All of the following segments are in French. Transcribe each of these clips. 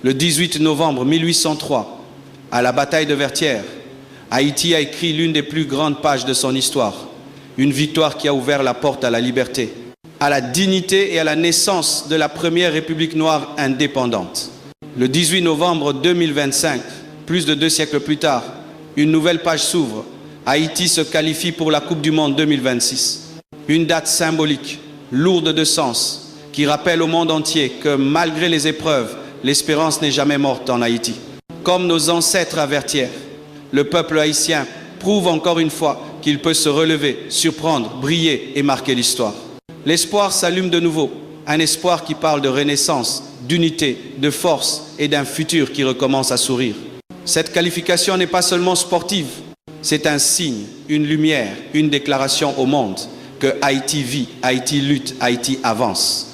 Le 18 novembre 1803, à la bataille de Vertières, Haïti a écrit l'une des plus grandes pages de son histoire. Une victoire qui a ouvert la porte à la liberté, à la dignité et à la naissance de la première République noire indépendante. Le 18 novembre 2025, plus de 2 siècles plus tard, une nouvelle page s'ouvre. Haïti se qualifie pour la Coupe du Monde 2026. Une date symbolique, lourde de sens, qui rappelle au monde entier que malgré les épreuves, l'espérance n'est jamais morte en Haïti. Comme nos ancêtres à Vertières, le peuple haïtien prouve encore une fois qu'il peut se relever, surprendre, briller et marquer l'histoire. L'espoir s'allume de nouveau, un espoir qui parle de renaissance, d'unité, de force et d'un futur qui recommence à sourire. Cette qualification n'est pas seulement sportive, c'est un signe, une lumière, une déclaration au monde que Haïti vit, Haïti lutte, Haïti avance.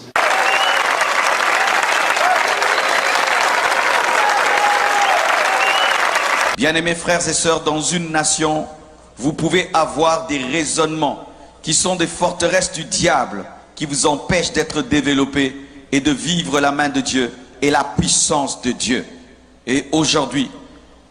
Bien-aimés frères et sœurs, dans une nation, vous pouvez avoir des raisonnements qui sont des forteresses du diable qui vous empêchent d'être développés et de vivre la main de Dieu et la puissance de Dieu. Et aujourd'hui,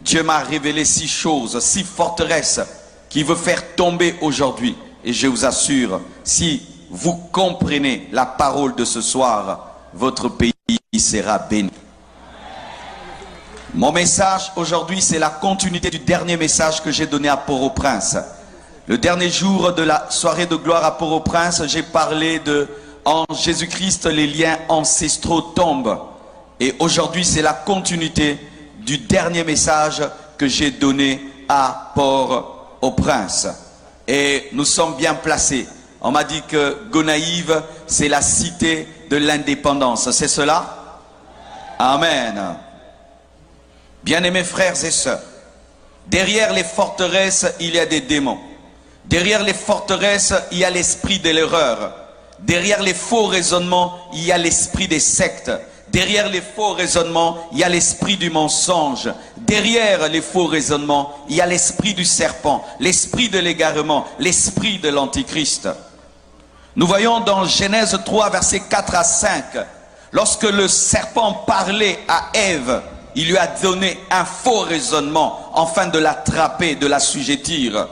Dieu m'a révélé 6 choses, 6 forteresses qui veut faire tomber aujourd'hui. Et je vous assure, si vous comprenez la parole de ce soir, votre pays sera béni. Mon message aujourd'hui, c'est la continuité du dernier message que j'ai donné à Port-au-Prince. Le dernier jour de la soirée de gloire à Port-au-Prince, j'ai parlé de en Jésus-Christ, les liens ancestraux tombent. Et aujourd'hui, c'est la continuité du dernier message que j'ai donné à Port-au-Prince. Et nous sommes bien placés. On m'a dit que Gonaïves, c'est la cité de l'indépendance. C'est cela? Amen. Bien-aimés frères et sœurs, derrière les forteresses, il y a des démons. Derrière les forteresses, il y a l'esprit de l'erreur. Derrière les faux raisonnements, il y a l'esprit des sectes. Derrière les faux raisonnements, il y a l'esprit du mensonge. Derrière les faux raisonnements, il y a l'esprit du serpent, l'esprit de l'égarement, l'esprit de l'antichrist. Nous voyons dans Genèse 3, versets 4 à 5, lorsque le serpent parlait à Ève, il lui a donné un faux raisonnement afin de l'attraper, de l'assujettir.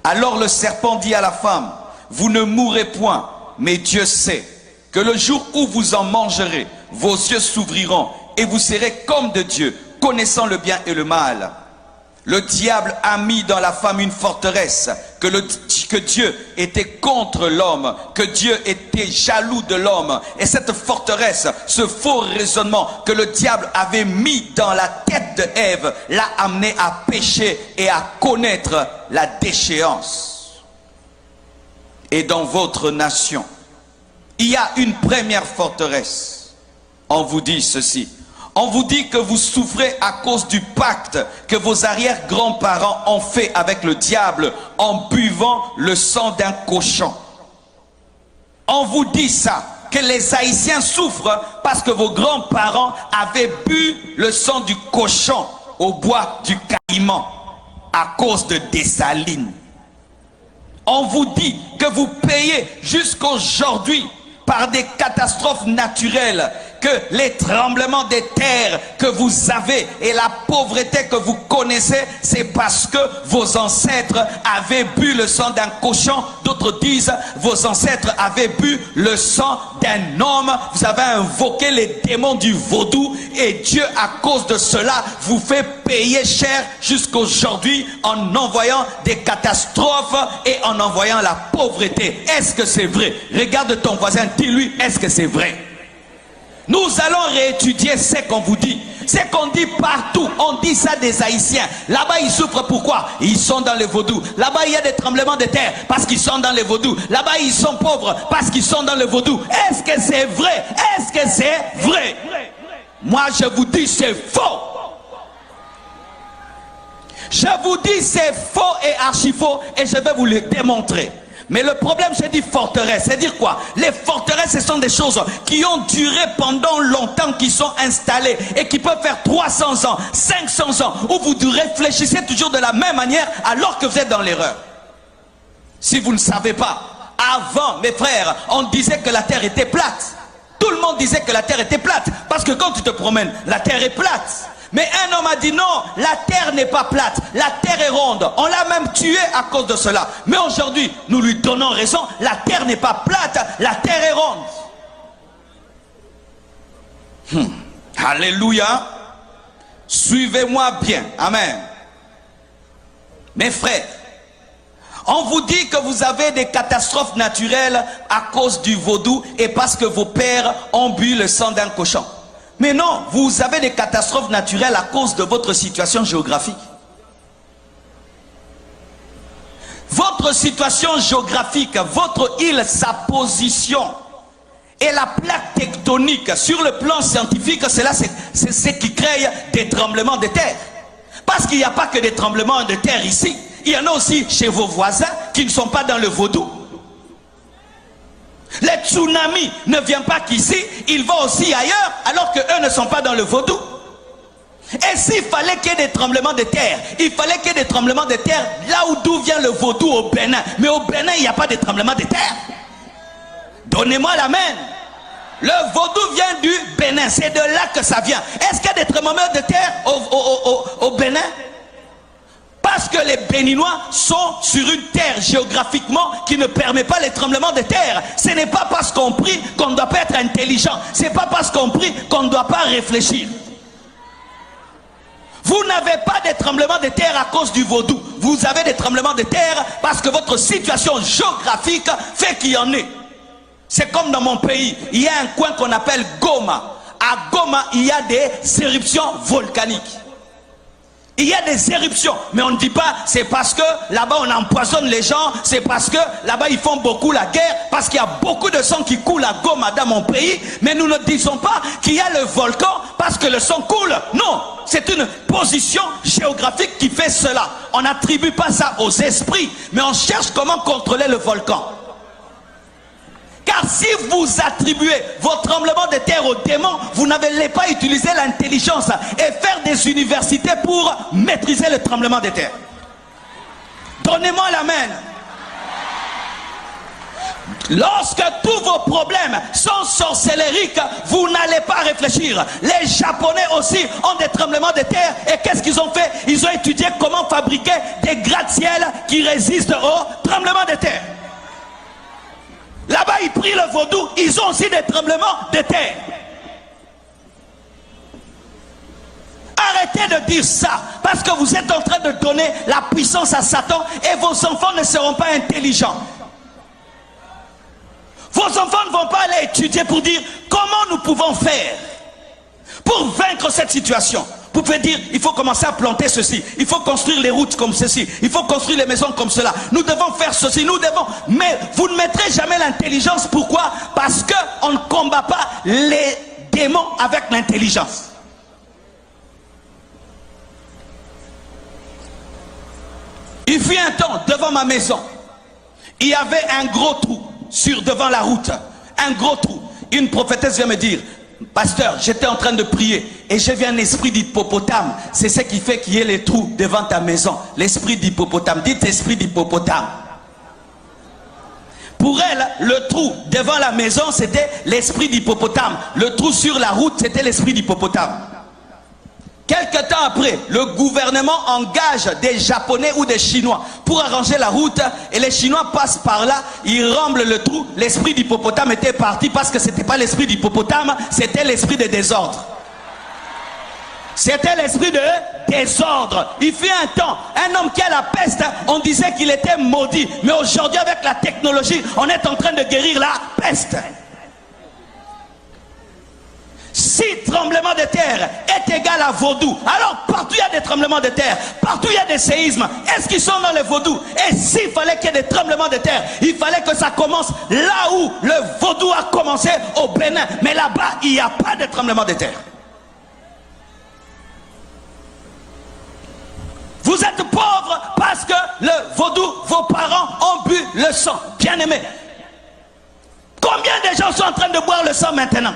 Alors le serpent dit à la femme, vous ne mourrez point, mais Dieu sait que le jour où vous en mangerez, vos yeux s'ouvriront et vous serez comme de Dieu, connaissant le bien et le mal. Le diable a mis dans la femme une forteresse, que Dieu était contre l'homme, que Dieu était jaloux de l'homme. Et cette forteresse, ce faux raisonnement que le diable avait mis dans la tête de Ève, l'a amené à pécher et à connaître la déchéance. Et dans votre nation, il y a une première forteresse. On vous dit ceci. On vous dit que vous souffrez à cause du pacte que vos arrière-grands-parents ont fait avec le diable en buvant le sang d'un cochon. On vous dit ça, que les Haïtiens souffrent parce que vos grands-parents avaient bu le sang du cochon au bois du Caïman à cause de Dessalines. On vous dit que vous payez jusqu'aujourd'hui par des catastrophes naturelles, que les tremblements des terres que vous avez et la pauvreté que vous connaissez, c'est parce que vos ancêtres avaient bu le sang d'un cochon. D'autres disent, vos ancêtres avaient bu le sang d'un homme. Vous avez invoqué les démons du vaudou et Dieu, à cause de cela, vous fait payer cher jusqu'aujourd'hui en envoyant des catastrophes et en envoyant la pauvreté. Est-ce que c'est vrai? Regarde ton voisin, dis-lui, est-ce que c'est vrai? Nous allons réétudier ce qu'on vous dit. Ce qu'on dit partout, on dit ça des Haïtiens. Là-bas, ils souffrent pourquoi? Ils sont dans le vaudou. Là-bas, il y a des tremblements de terre parce qu'ils sont dans le vaudou. Là-bas, ils sont pauvres parce qu'ils sont dans le vaudou. Est-ce que c'est vrai? Est-ce que c'est vrai? Moi, je vous dis, c'est faux. Je vous dis, c'est faux et archi faux et je vais vous le démontrer. Mais le problème, c'est dit forteresse. C'est dire quoi? Les forteresses, ce sont des choses qui ont duré pendant longtemps, qui sont installées et qui peuvent faire 300 ans, 500 ans, où vous réfléchissez toujours de la même manière alors que vous êtes dans l'erreur. Si vous ne savez pas, avant, mes frères, on disait que la terre était plate. Tout le monde disait que la terre était plate. Parce que quand tu te promènes, la terre est plate. Mais un homme a dit non, la terre n'est pas plate, la terre est ronde. On l'a même tué à cause de cela. Mais aujourd'hui, nous lui donnons raison, la terre n'est pas plate, la terre est ronde. Alléluia. Suivez-moi bien. Amen. Mes frères, on vous dit que vous avez des catastrophes naturelles à cause du vaudou et parce que vos pères ont bu le sang d'un cochon. Mais non, vous avez des catastrophes naturelles à cause de votre situation géographique. Votre situation géographique, votre île, sa position et la plaque tectonique sur le plan scientifique, c'est ce qui crée des tremblements de terre. Parce qu'il n'y a pas que des tremblements de terre ici. Il y en a aussi chez vos voisins qui ne sont pas dans le vaudou. Les tsunamis ne viennent pas qu'ici, ils vont aussi ailleurs alors qu'eux ne sont pas dans le vaudou. Et s'il fallait qu'il y ait des tremblements de terre, il fallait qu'il y ait des tremblements de terre là d'où vient le vaudou au Bénin. Mais au Bénin, il n'y a pas de tremblements de terre. Donnez-moi l'amen. Le vaudou vient du Bénin, c'est de là que ça vient. Est-ce qu'il y a des tremblements de terre au Bénin? Parce que les Béninois sont sur une terre géographiquement qui ne permet pas les tremblements de terre. Ce n'est pas parce qu'on prie qu'on ne doit pas être intelligent. Ce n'est pas parce qu'on prie qu'on ne doit pas réfléchir. Vous n'avez pas de tremblements de terre à cause du vaudou. Vous avez des tremblements de terre parce que votre situation géographique fait qu'il y en ait. C'est comme dans mon pays, il y a un coin qu'on appelle Goma. À Goma, il y a des éruptions volcaniques. Il y a des éruptions, mais on ne dit pas c'est parce que là-bas on empoisonne les gens, c'est parce que là-bas ils font beaucoup la guerre, parce qu'il y a beaucoup de sang qui coule à Goma dans mon pays, mais nous ne disons pas qu'il y a le volcan parce que le sang coule. Non, c'est une position géographique qui fait cela. On n'attribue pas ça aux esprits, mais on cherche comment contrôler le volcan. Car si vous attribuez vos tremblements de terre aux démons, vous n'allez pas utiliser l'intelligence et faire des universités pour maîtriser le tremblement de terre. Donnez-moi l'amen. Lorsque tous vos problèmes sont sorcellériques, vous n'allez pas réfléchir. Les Japonais aussi ont des tremblements de terre. Et qu'est-ce qu'ils ont fait? Ils ont étudié comment fabriquer des gratte-ciel qui résistent aux tremblements de terre. Là-bas, ils prient le vaudou, ils ont aussi des tremblements de terre. Arrêtez de dire ça, parce que vous êtes en train de donner la puissance à Satan et vos enfants ne seront pas intelligents. Vos enfants ne vont pas aller étudier pour dire comment nous pouvons faire pour vaincre cette situation. Vous pouvez dire, il faut commencer à planter ceci, il faut construire les routes comme ceci, il faut construire les maisons comme cela, nous devons faire ceci, nous devons... Mais vous ne mettrez jamais l'intelligence. Pourquoi? Parce qu'on ne combat pas les démons avec l'intelligence. Il fut un temps, devant ma maison, il y avait un gros trou devant la route, un gros trou. Une prophétesse vient me dire, pasteur, j'étais en train de prier et j'ai vu un esprit d'hippopotame. C'est ce qui fait qu'il y ait les trous devant ta maison. L'esprit d'hippopotame. Dites esprit d'hippopotame. Pour elle, le trou devant la maison, c'était l'esprit d'hippopotame. Le trou sur la route, c'était l'esprit d'hippopotame. Quelque temps après, le gouvernement engage des Japonais ou des Chinois pour arranger la route et les Chinois passent par là, ils remblent le trou. L'esprit d'hippopotame était parti parce que ce n'était pas l'esprit d'hippopotame, c'était l'esprit de désordre. C'était l'esprit de désordre. Il fut un temps, un homme qui a la peste, on disait qu'il était maudit. Mais aujourd'hui, avec la technologie, on est en train de guérir la peste. Si tremblement de terre est égal à vaudou, alors partout il y a des tremblements de terre, partout il y a des séismes. Est-ce qu'ils sont dans le vaudou? Et s'il fallait qu'il y ait des tremblements de terre, il fallait que ça commence là où le vaudou a commencé, au Bénin. Mais là-bas, il n'y a pas de tremblement de terre. Vous êtes pauvres parce que le vaudou, vos parents ont bu le sang. Bien aimé. Combien de gens sont en train de boire le sang maintenant?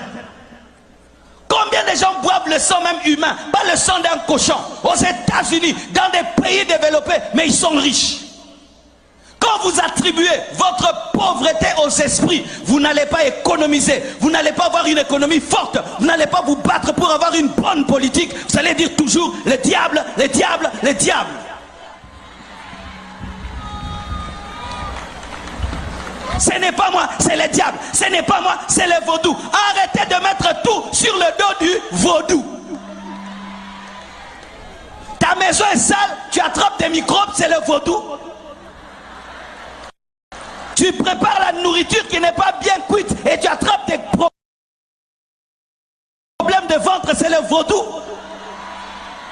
Combien de gens boivent le sang même humain, pas le sang d'un cochon? Aux États-Unis, dans des pays développés, mais ils sont riches. Quand Quand vous attribuez votre pauvreté aux esprits, vous n'allez pas économiser, vous n'allez pas avoir une économie forte, vous n'allez pas vous battre pour avoir une bonne politique. Vous allez dire toujours le diable, le diable, le diable. Ce n'est pas moi, c'est le diable. Ce n'est pas moi, c'est le vaudou. Arrêtez de mettre tout sur le dos du vaudou. Ta maison est sale, tu attrapes des microbes, c'est le vaudou. Tu prépares la nourriture qui n'est pas bien cuite et tu attrapes des problèmes de ventre, c'est le vaudou.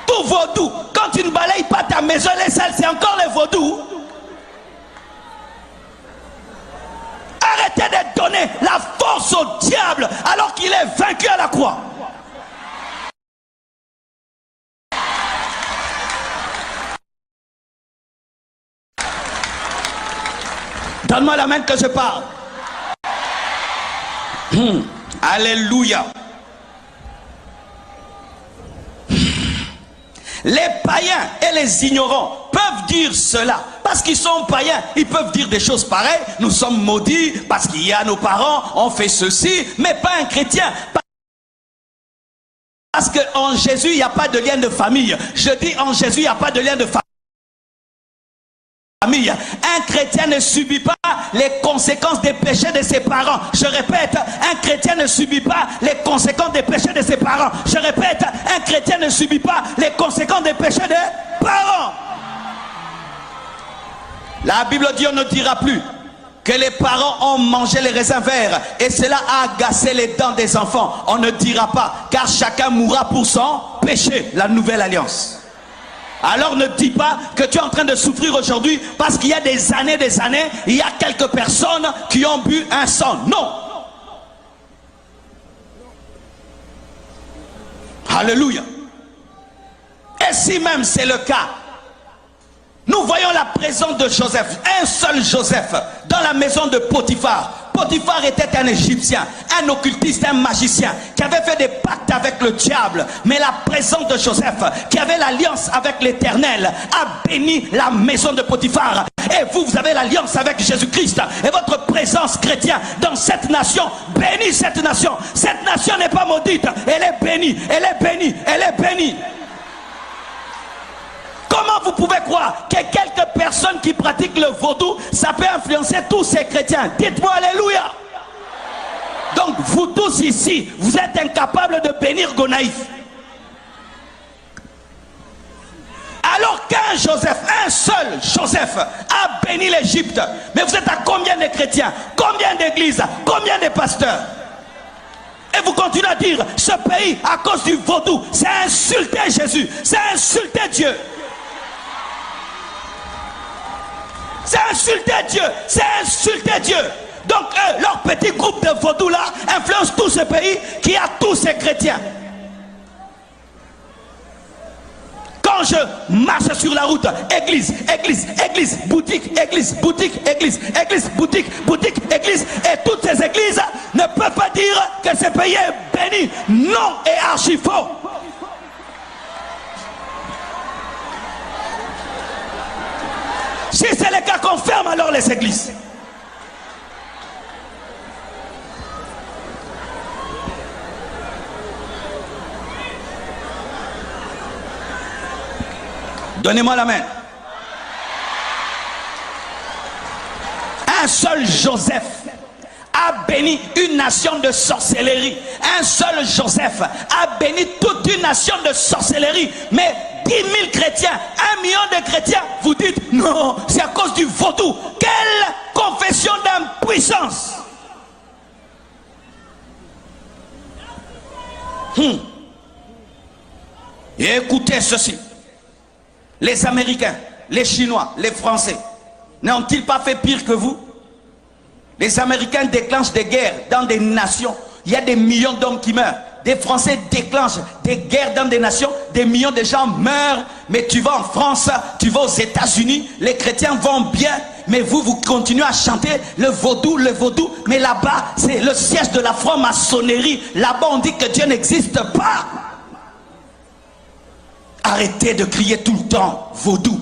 Tout vaudou. Quand tu ne balayes pas ta maison, elle est sale, c'est encore le vaudou. Arrêtez de donner la force au diable alors qu'il est vaincu à la croix. Donne-moi la main que je parle. Alléluia. Les païens et les ignorants peuvent dire cela. Parce qu'ils sont païens, ils peuvent dire des choses pareilles. Nous sommes maudits parce qu'il y a nos parents, on fait ceci, mais pas un chrétien. Parce qu'en Jésus, il n'y a pas de lien de famille. Je dis en Jésus, il n'y a pas de lien de famille. Un chrétien ne subit pas les conséquences des péchés de ses parents. Je répète, un chrétien ne subit pas les conséquences des péchés de ses parents. Je répète, un chrétien ne subit pas les conséquences des péchés des parents. La Bible dit, on ne dira plus que les parents ont mangé les raisins verts et cela a agacé les dents des enfants. On ne dira pas, car chacun mourra pour son péché. La nouvelle alliance. Alors ne dis pas que tu es en train de souffrir aujourd'hui parce qu'il y a des années, il y a quelques personnes qui ont bu un sang. Non. Alléluia. Et si même c'est le cas, nous voyons la présence de Joseph, un seul Joseph, dans la maison de Potiphar. Potiphar était un Égyptien, un occultiste, un magicien, qui avait fait des pactes avec le diable. Mais la présence de Joseph, qui avait l'alliance avec l'Éternel, a béni la maison de Potiphar. Et vous, vous avez l'alliance avec Jésus-Christ. Et votre présence chrétienne dans cette nation bénit cette nation. Cette nation n'est pas maudite, elle est bénie, elle est bénie, elle est bénie. Comment vous pouvez croire que quelques personnes qui pratiquent le vaudou, ça peut influencer tous ces chrétiens? Dites-moi alléluia. Donc vous tous ici, vous êtes incapables de bénir Gonaïf. Alors qu'un Joseph, un seul Joseph a béni l'Égypte. Mais vous êtes à combien de chrétiens? Combien d'églises? Combien de pasteurs? Et vous continuez à dire, ce pays, à cause du vaudou, c'est insulter Jésus, c'est insulter Dieu. C'est insulter Dieu, c'est insulter Dieu. Donc eux, leur petit groupe de vaudou là influence tout ce pays qui a tous ces chrétiens. Quand je marche sur la route, église, église, église, boutique, église, boutique, église, église, boutique, boutique, église, et toutes ces églises ne peuvent pas dire que ce pays est béni. Non, et archi faux. Si c'est le cas, qu'on ferme alors les églises. Donnez-moi la main. Un seul Joseph a béni une nation de sorcellerie. Un seul Joseph a béni toute une nation de sorcellerie. Mais 10 000 chrétiens, 1 million de chrétiens, vous dites non, c'est à cause du vaudou. Quelle confession d'impuissance! Et écoutez ceci. Les Américains, les Chinois, les Français, n'ont-ils pas fait pire que vous? Les Américains déclenchent des guerres dans des nations. Il y a des millions d'hommes qui meurent. Des Français déclenchent des guerres dans des nations. Des millions de gens meurent. Mais tu vas en France, tu vas aux États-Unis, les chrétiens vont bien. Mais vous, vous continuez à chanter le vaudou, le vaudou. Mais là-bas, c'est le siège de la franc-maçonnerie. Là-bas, on dit que Dieu n'existe pas. Arrêtez de crier tout le temps vaudou.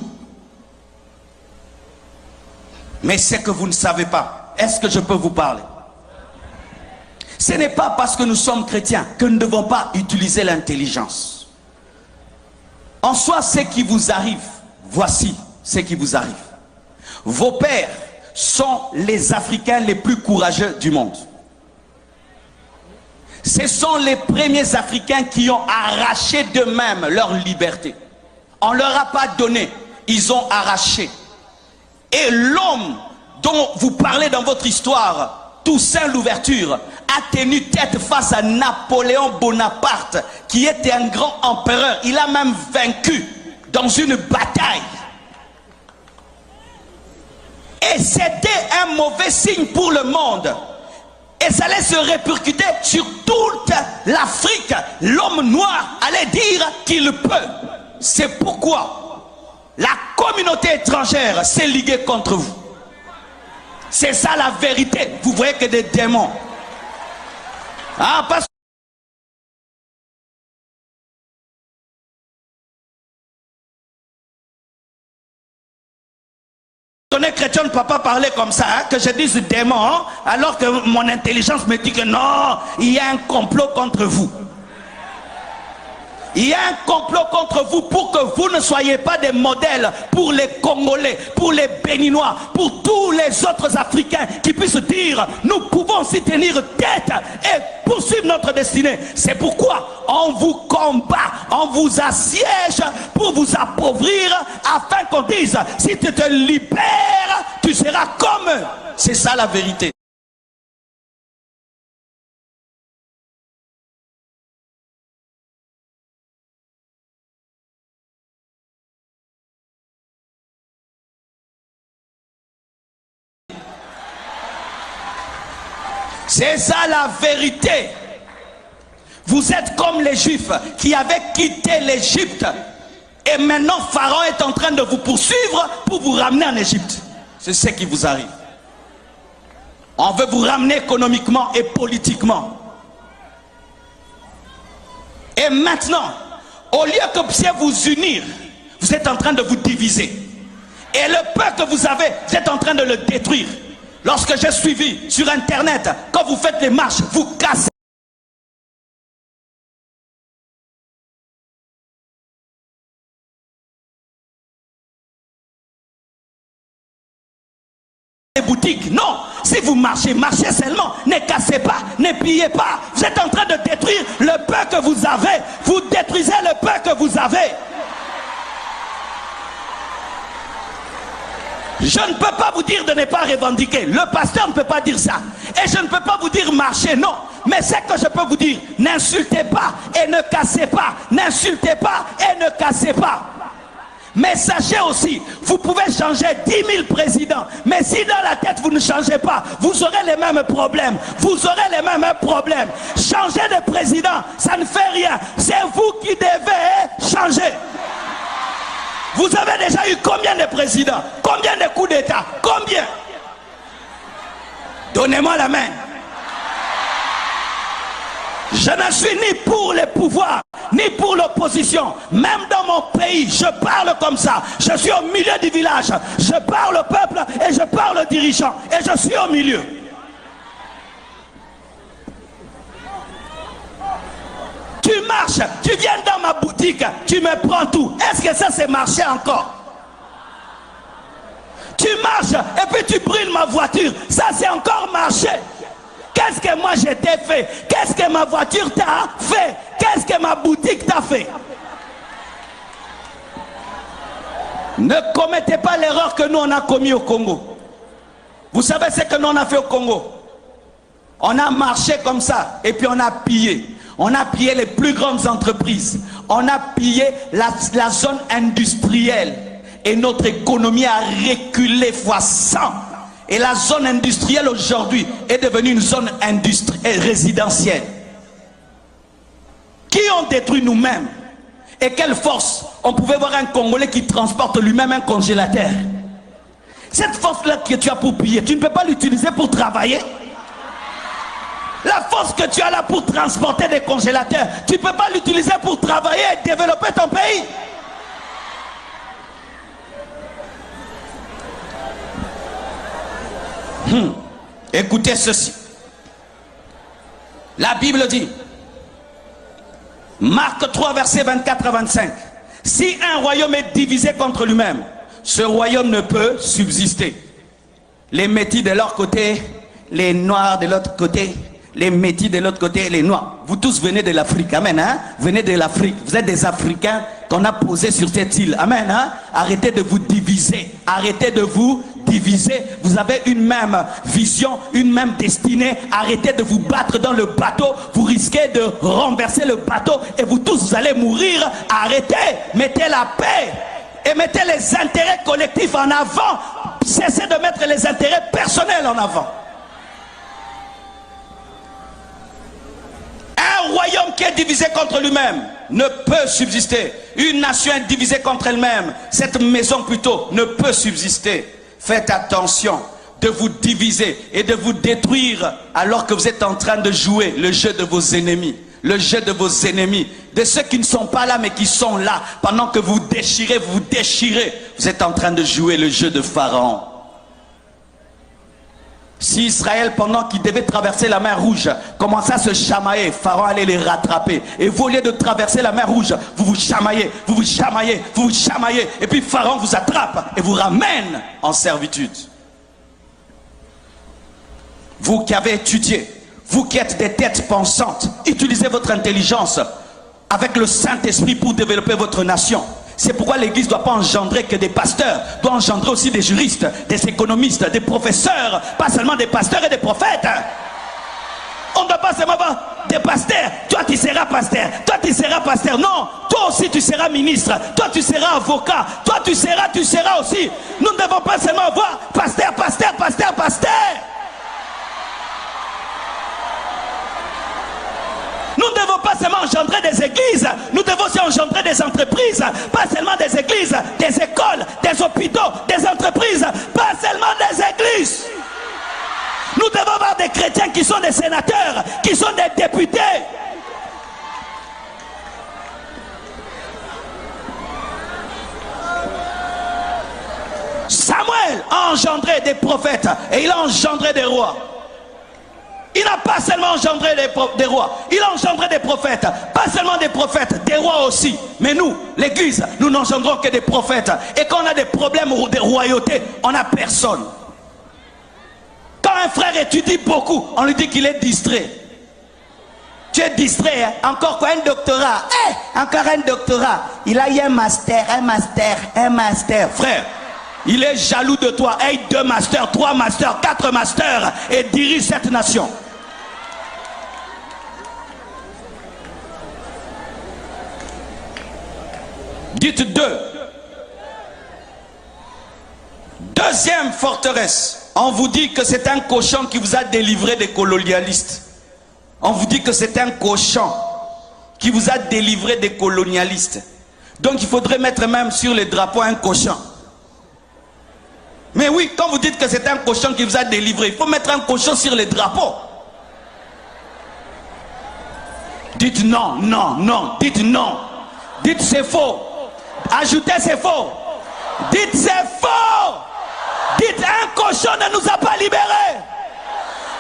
Mais c'est que vous ne savez pas. Est-ce que je peux vous parler? Ce n'est pas parce que nous sommes chrétiens que nous ne devons pas utiliser l'intelligence. En soi, ce qui vous arrive, voici ce qui vous arrive. Vos pères sont les Africains les plus courageux du monde. Ce sont les premiers Africains qui ont arraché d'eux-mêmes leur liberté. On ne leur a pas donné, ils ont arraché. Et l'homme dont vous parlez dans votre histoire, Toussaint Louverture, a tenu tête face à Napoléon Bonaparte, qui était un grand empereur. Il a même vaincu dans une bataille. Et c'était un mauvais signe pour le monde. Et ça allait se répercuter sur toute l'Afrique. L'homme noir allait dire qu'il peut. C'est pourquoi la communauté étrangère s'est liguée contre vous. C'est ça la vérité. Vous voyez que des démons. Ah, parce qu'on est chrétien, ne peut pas parler comme ça, hein, que je dise démon, hein, alors que mon intelligence me dit que non, il y a un complot contre vous. Il y a un complot contre vous pour que vous ne soyez pas des modèles pour les Congolais, pour les Béninois, pour tous les autres Africains qui puissent dire nous pouvons s'y tenir tête et poursuivre notre destinée. C'est pourquoi on vous combat, on vous assiège pour vous appauvrir afin qu'on dise si tu te libères, tu seras comme eux. C'est ça la vérité. C'est ça la vérité. Vous êtes comme les Juifs qui avaient quitté l'Égypte. Et maintenant Pharaon est en train de vous poursuivre pour vous ramener en Égypte. C'est ce qui vous arrive. On veut vous ramener économiquement et politiquement. Et maintenant, au lieu que vous puissiez vous unir, vous êtes en train de vous diviser. Et le peu que vous avez, vous êtes en train de le détruire. Lorsque j'ai suivi sur internet, quand vous faites les marches, vous cassez les boutiques. Non, si vous marchez, marchez seulement, ne cassez pas, ne pillez pas. Vous êtes en train de détruire le peu que vous avez. Vous détruisez le peu que vous avez. Je ne peux pas vous dire de ne pas revendiquer. Le pasteur ne peut pas dire ça. Et je ne peux pas vous dire marcher, non. Mais c'est que je peux vous dire, n'insultez pas et ne cassez pas. N'insultez pas et ne cassez pas. Mais sachez aussi, vous pouvez changer 10 000 présidents. Mais si dans la tête vous ne changez pas, vous aurez les mêmes problèmes. Vous aurez les mêmes problèmes. Changer de président, ça ne fait rien. C'est vous qui devez changer. Vous avez déjà eu combien de présidents? Combien de coups d'État? Combien? Donnez-moi la main. Je ne suis ni pour les pouvoirs, ni pour l'opposition. Même dans mon pays, je parle comme ça. Je suis au milieu du village. Je parle au peuple et je parle aux dirigeants. Et je suis au milieu. Tu marches, tu viens dans ma boutique, tu me prends tout. Est-ce que ça c'est marcher encore? Tu marches et puis tu brûles ma voiture. Ça c'est encore marcher. Qu'est-ce que moi je t'ai fait? Qu'est-ce que ma voiture t'a fait? Qu'est-ce que ma boutique t'a fait? Ne commettez pas l'erreur que nous on a commis au Congo. Vous savez ce que nous on a fait au Congo? On a marché comme ça et puis on a pillé. On a pillé les plus grandes entreprises. On a pillé la zone industrielle. Et notre économie a reculé fois 100. Et la zone industrielle aujourd'hui est devenue une zone résidentielle. Qui ont détruit nous-mêmes? Et quelle force? On pouvait voir un Congolais qui transporte lui-même un congélateur. Cette force-là que tu as pour piller, tu ne peux pas l'utiliser pour travailler. La force que tu as là pour transporter des congélateurs, tu ne peux pas l'utiliser pour travailler et développer ton pays. Écoutez ceci. La Bible dit, Marc 3, versets 24 à 25. Si un royaume est divisé contre lui-même, ce royaume ne peut subsister. Les métis de leur côté, les noirs de l'autre côté, les métis de l'autre côté, les noirs. Vous tous venez de l'Afrique, amen, hein? Venez de l'Afrique. Vous êtes des Africains qu'on a posés sur cette île, amen, hein? Arrêtez de vous diviser, arrêtez de vous diviser. Vous avez une même vision, une même destinée. Arrêtez de vous battre dans le bateau. Vous risquez de renverser le bateau et vous tous vous allez mourir. Arrêtez, mettez la paix et mettez les intérêts collectifs en avant. Cessez de mettre les intérêts personnels en avant. Un royaume qui est divisé contre lui-même ne peut subsister. Une nation divisée contre elle-même, cette maison plutôt, ne peut subsister. Faites attention de vous diviser et de vous détruire alors que vous êtes en train de jouer le jeu de vos ennemis. Le jeu de vos ennemis, de ceux qui ne sont pas là mais qui sont là. Pendant que vous déchirez, vous êtes en train de jouer le jeu de Pharaon. Si Israël, pendant qu'il devait traverser la mer Rouge, commençait à se chamailler, Pharaon allait les rattraper. Et vous, au lieu de traverser la mer Rouge, vous vous chamaillez, vous vous chamaillez, vous vous chamaillez. Et puis Pharaon vous attrape et vous ramène en servitude. Vous qui avez étudié, vous qui êtes des têtes pensantes, utilisez votre intelligence avec le Saint-Esprit pour développer votre nation. C'est pourquoi l'église ne doit pas engendrer que des pasteurs, doit engendrer aussi des juristes, des économistes, des professeurs, pas seulement des pasteurs et des prophètes. On ne doit pas seulement avoir des pasteurs. Toi tu seras pasteur, toi tu seras pasteur. Non, toi aussi tu seras ministre, toi tu seras avocat, toi tu seras aussi. Nous ne devons pas seulement avoir pasteur, pasteur, pasteur, pasteur. Nous ne devons pas seulement engendrer des églises, nous devons aussi engendrer des entreprises, pas seulement des églises, des écoles, des hôpitaux, des entreprises, pas seulement des églises. Nous devons avoir des chrétiens qui sont des sénateurs, qui sont des députés. Samuel a engendré des prophètes et il a engendré des rois. Il n'a pas seulement engendré des rois, il a engendré des prophètes. Pas seulement des prophètes, des rois aussi. Mais nous, l'église, nous n'engendrons que des prophètes. Et quand on a des problèmes ou des royautés, on n'a personne. Quand un frère étudie beaucoup, on lui dit qu'il est distrait. Tu es distrait, hein? Encore quoi, un doctorat? Encore un doctorat. Il a eu un master. Frère, il est jaloux de toi. 2 masters, 3 masters, 4 masters et dirige cette nation. Dites 2. Deuxième forteresse. On vous dit que c'est un cochon qui vous a délivré des colonialistes. On vous dit que c'est un cochon qui vous a délivré des colonialistes. Donc il faudrait mettre même sur les drapeaux un cochon. Mais oui, quand vous dites que c'est un cochon qui vous a délivré, il faut mettre un cochon sur les drapeaux. Dites non, non, non, dites non. Dites c'est faux. Ajoutez c'est faux. Dites c'est faux. Dites un cochon ne nous a pas libérés.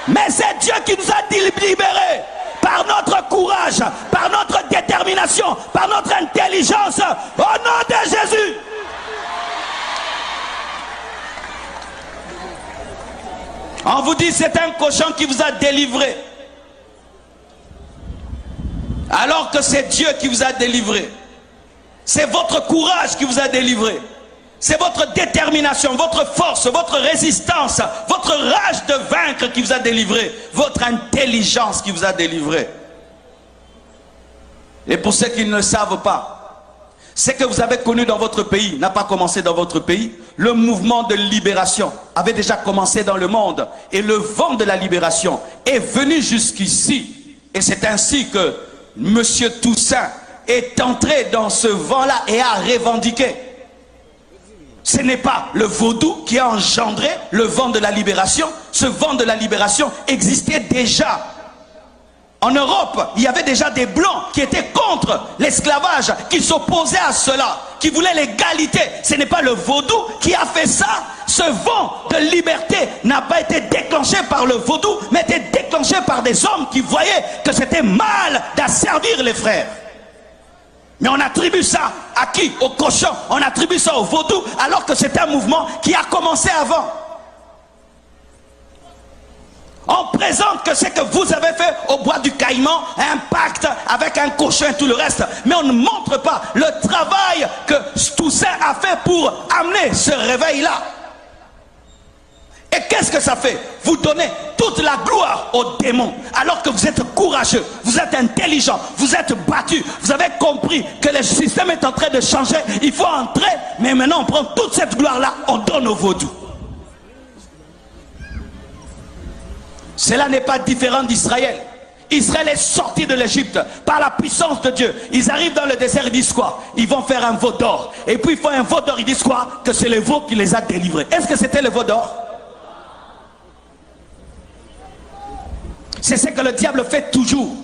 Mais c'est Dieu qui nous a libérés. Par notre courage, par notre détermination, par notre intelligence. Au nom de Jésus. On vous dit c'est un cochon qui vous a délivré. Alors que c'est Dieu qui vous a délivré. C'est votre courage qui vous a délivré. C'est votre détermination, votre force, votre résistance, votre rage de vaincre qui vous a délivré. Votre intelligence qui vous a délivré. Et pour ceux qui ne le savent pas, ce que vous avez connu dans votre pays n'a pas commencé dans votre pays. Le mouvement de libération avait déjà commencé dans le monde. Et le vent de la libération est venu jusqu'ici. Et c'est ainsi que M. Toussaint est entré dans ce vent-là et a revendiqué. Ce n'est pas le vaudou qui a engendré le vent de la libération. Ce vent de la libération existait déjà En Europe, il y avait déjà des blancs qui étaient contre l'esclavage, qui s'opposaient à cela, qui voulaient l'égalité. Ce n'est pas le vaudou qui a fait ça. Ce vent de liberté n'a pas été déclenché par le vaudou, mais été déclenché par des hommes qui voyaient que c'était mal d'asservir les frères. Mais on attribue ça à qui? Au cochon. On attribue ça au vaudou, alors que c'est un mouvement qui a commencé avant. On présente que ce que vous avez fait au bois du Caïman, un pacte avec un cochon et tout le reste. Mais on ne montre pas le travail que Toussaint a fait pour amener ce réveil-là. Et qu'est-ce que ça fait? Vous donnez toute la gloire aux démons, alors que vous êtes courageux, vous êtes intelligent, vous êtes battu, vous avez compris que le système est en train de changer, il faut entrer, mais maintenant on prend toute cette gloire-là, on donne au vaudou. Cela n'est pas différent d'Israël. Israël est sorti de l'Égypte par la puissance de Dieu. Ils arrivent dans le désert, ils disent quoi? Ils vont faire un veau d'or. Et puis ils font un veau d'or, ils disent quoi? Que c'est le veau qui les a délivrés. Est-ce que c'était le veau d'or? C'est ce que le diable fait toujours.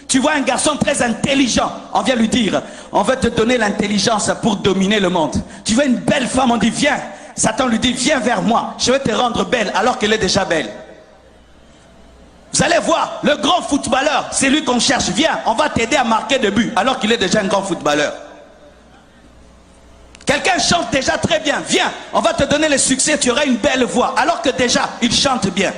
Tu vois un garçon très intelligent, on vient lui dire, on veut te donner l'intelligence pour dominer le monde. Tu vois une belle femme, on dit viens. Satan lui dit viens vers moi, je vais te rendre belle alors qu'elle est déjà belle. Vous allez voir, le grand footballeur, c'est lui qu'on cherche. Viens, on va t'aider à marquer des buts, alors qu'il est déjà un grand footballeur. Quelqu'un chante déjà très bien. Viens, on va te donner le succès, tu auras une belle voix, alors que déjà, il chante bien.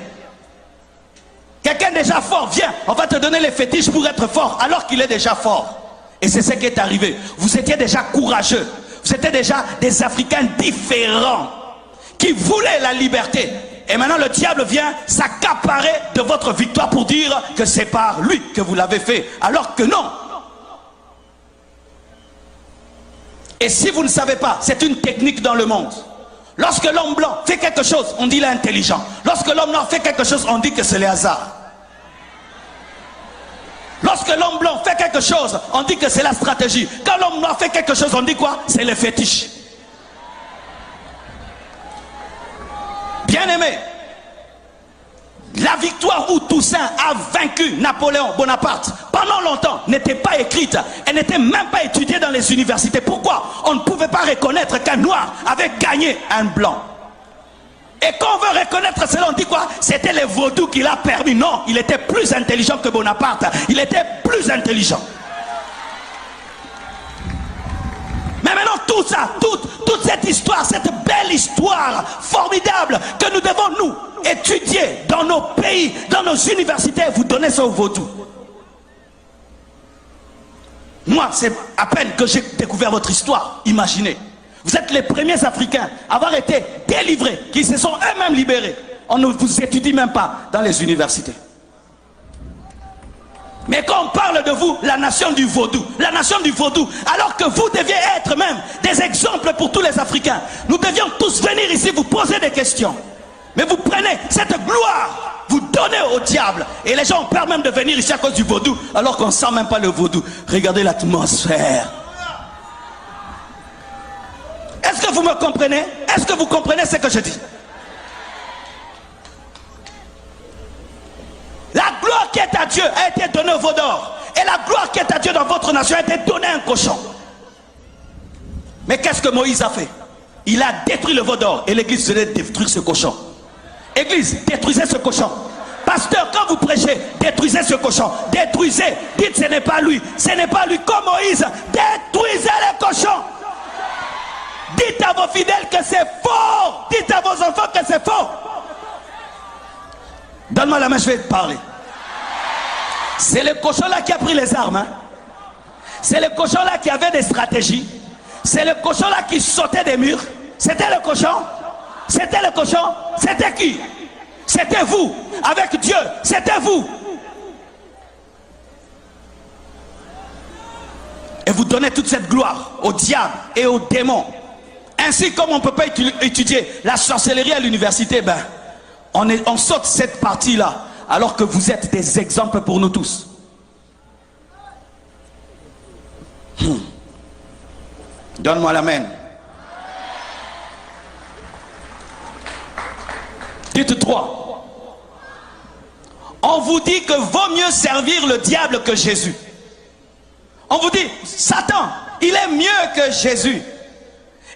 Quelqu'un déjà fort, viens, on va te donner les fétiches pour être fort, alors qu'il est déjà fort. Et c'est ce qui est arrivé. Vous étiez déjà courageux. Vous étiez déjà des Africains différents, qui voulaient la liberté. Et maintenant le diable vient s'accaparer de votre victoire pour dire que c'est par lui que vous l'avez fait, alors que non. Et si vous ne savez pas, c'est une technique dans le monde. Lorsque l'homme blanc fait quelque chose, on dit qu'il est intelligent. Lorsque l'homme noir fait quelque chose, on dit que c'est le hasard. Lorsque l'homme blanc fait quelque chose, on dit que c'est la stratégie. Quand l'homme noir fait quelque chose, on dit quoi? C'est le fétiche. Bien-aimé, la victoire où Toussaint a vaincu Napoléon Bonaparte pendant longtemps n'était pas écrite, elle n'était même pas étudiée dans les universités. Pourquoi? On ne pouvait pas reconnaître qu'un noir avait gagné un blanc. Et quand on veut reconnaître cela, on dit quoi? C'était le vaudou qui l'a permis. Non, il était plus intelligent que Bonaparte, il était plus intelligent. Mais maintenant tout ça, toute cette histoire, cette belle histoire formidable que nous devons nous étudier dans nos pays, dans nos universités, vous donnez ça au vaudou. Moi, c'est à peine que j'ai découvert votre histoire. Imaginez, vous êtes les premiers Africains à avoir été délivrés, qui se sont eux-mêmes libérés. On ne vous étudie même pas dans les universités. Mais quand on parle de vous, la nation du vaudou, alors que vous deviez être même des exemples pour tous les Africains, nous devions tous venir ici vous poser des questions. Mais vous prenez cette gloire, vous donnez au diable, et les gens ont peur même de venir ici à cause du vaudou, alors qu'on ne sent même pas le vaudou. Regardez l'atmosphère. Est-ce que vous me comprenez? Est-ce que vous comprenez ce que je dis? La gloire qui est à Dieu a été donnée au veau d'or. Et la gloire qui est à Dieu dans votre nation a été donnée à un cochon. Mais qu'est-ce que Moïse a fait? Il a détruit le veau d'or. Et l'église devait détruire ce cochon. Église, détruisez ce cochon. Pasteur, quand vous prêchez, détruisez ce cochon. Détruisez. Dites ce n'est pas lui. Ce n'est pas lui. Comme Moïse, détruisez les cochons. Dites à vos fidèles que c'est faux. Dites à vos enfants que c'est faux. Donne-moi la main, je vais te parler. C'est le cochon là qui a pris les armes. Hein? C'est le cochon là qui avait des stratégies. C'est le cochon là qui sautait des murs. C'était le cochon. C'était le cochon. C'était qui? C'était vous. Avec Dieu, c'était vous. Et vous donnez toute cette gloire au diable et aux démons. Ainsi comme on ne peut pas étudier la sorcellerie à l'université, ben, on saute cette partie-là, alors que vous êtes des exemples pour nous tous. Donne-moi la main. Dites 3. On vous dit que vaut mieux servir le diable que Jésus. On vous dit, Satan, il est mieux que Jésus.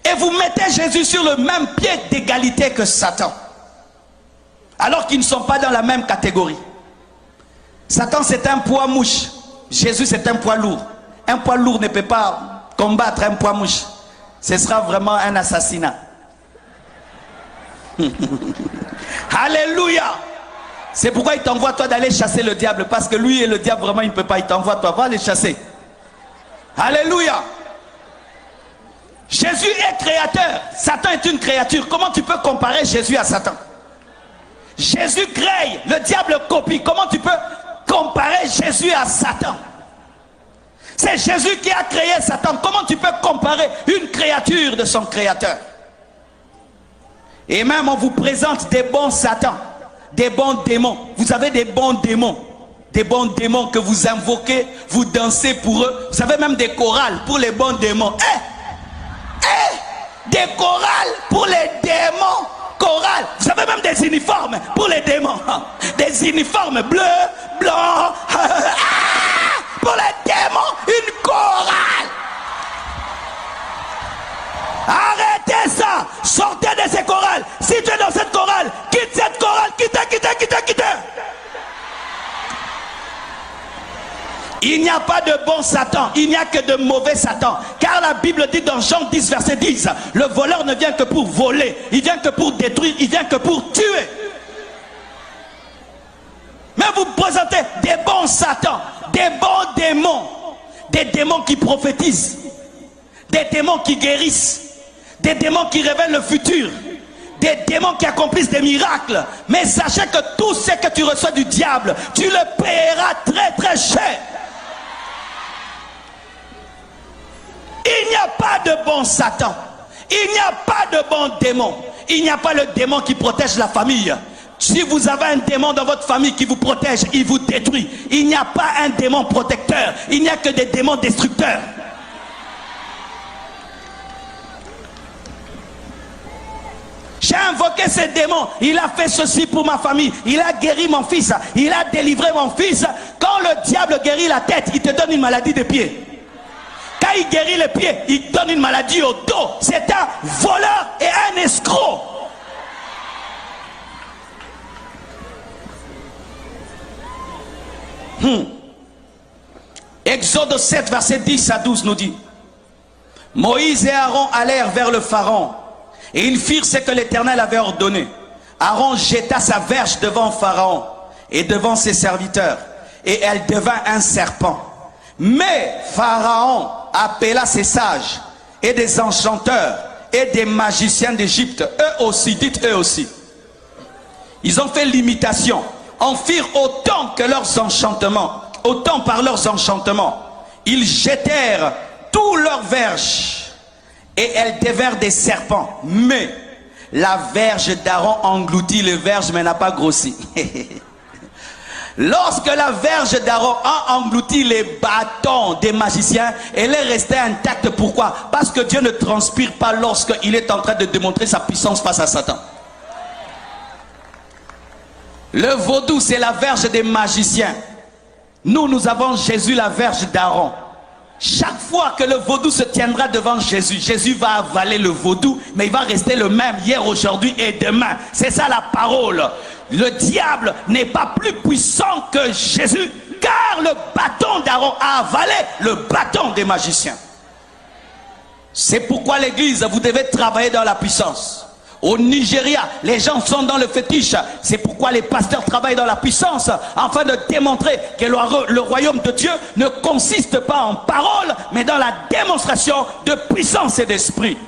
Et vous mettez Jésus sur le même pied d'égalité que Satan. Alors qu'ils ne sont pas dans la même catégorie. Satan, c'est un poids mouche. Jésus, c'est un poids lourd. Un poids lourd ne peut pas combattre un poids mouche. Ce sera vraiment un assassinat. Alléluia. C'est pourquoi il t'envoie toi d'aller chasser le diable. Parce que lui et le diable, vraiment, il ne peut pas. Il t'envoie toi, va les chasser. Alléluia. Jésus est créateur. Satan est une créature. Comment tu peux comparer Jésus à Satan? Jésus crée, le diable copie. Comment tu peux comparer Jésus à Satan? C'est Jésus qui a créé Satan. Comment tu peux comparer une créature de son créateur? Et même on vous présente des bons Satans, des bons démons. Vous avez des bons démons. Des bons démons que vous invoquez, vous dansez pour eux. Vous avez même des chorales pour les bons démons. Des chorales pour les démons. Chorales. Vous avez même des uniformes pour les démons. Des uniformes bleus, blancs. Pour les démons, une chorale. Arrêtez ça. Sortez de ces chorales. Si tu es dans cette chorale, quitte cette chorale. Quitte. Il n'y a pas de bon Satan, il n'y a que de mauvais Satan. Car la Bible dit dans Jean 10, verset 10, le voleur ne vient que pour voler, il vient que pour détruire, il vient que pour tuer. Mais vous présentez des bons Satans, des bons démons, des démons qui prophétisent, des démons qui guérissent, des démons qui révèlent le futur, des démons qui accomplissent des miracles. Mais sachez que tout ce que tu reçois du diable, tu le paieras très très cher. Il n'y a pas de bon Satan. Il n'y a pas de bon démon. Il n'y a pas le démon qui protège la famille. Si vous avez un démon dans votre famille qui vous protège, il vous détruit. Il n'y a pas un démon protecteur. Il n'y a que des démons destructeurs. J'ai invoqué ce démon. Il a fait ceci pour ma famille. Il a guéri mon fils. Il a délivré mon fils. Quand le diable guérit la tête, il te donne une maladie des pieds. Quand il guérit les pieds, il donne une maladie au dos. C'est un voleur et un escroc. Exode 7, verset 10 à 12 nous dit: Moïse et Aaron allèrent vers le Pharaon, et ils firent ce que l'Éternel avait ordonné. Aaron jeta sa verge devant Pharaon et devant ses serviteurs, et elle devint un serpent. Mais Pharaon appela ses sages et des enchanteurs et des magiciens d'Égypte, eux aussi, dites eux aussi. Ils ont fait l'imitation, en firent autant que leurs enchantements, autant par leurs enchantements. Ils jetèrent tous leurs verges et elles devinrent des serpents. Mais la verge d'Aaron engloutit les verges mais n'a pas grossi. Lorsque la verge d'Aaron a englouti les bâtons des magiciens, elle est restée intacte. Pourquoi? Parce que Dieu ne transpire pas lorsqu'il est en train de démontrer sa puissance face à Satan. Le vaudou, c'est la verge des magiciens. Nous avons Jésus, la verge d'Aaron. Chaque fois que le vaudou se tiendra devant Jésus, Jésus va avaler le vaudou, mais il va rester le même hier, aujourd'hui et demain. C'est ça la parole. Le diable n'est pas plus puissant que Jésus, car le bâton d'Aaron a avalé le bâton des magiciens. C'est pourquoi l'église, vous devez travailler dans la puissance. Au Nigeria, les gens sont dans le fétiche. C'est pourquoi les pasteurs travaillent dans la puissance, afin de démontrer que le royaume de Dieu ne consiste pas en parole, mais dans la démonstration de puissance et d'esprit.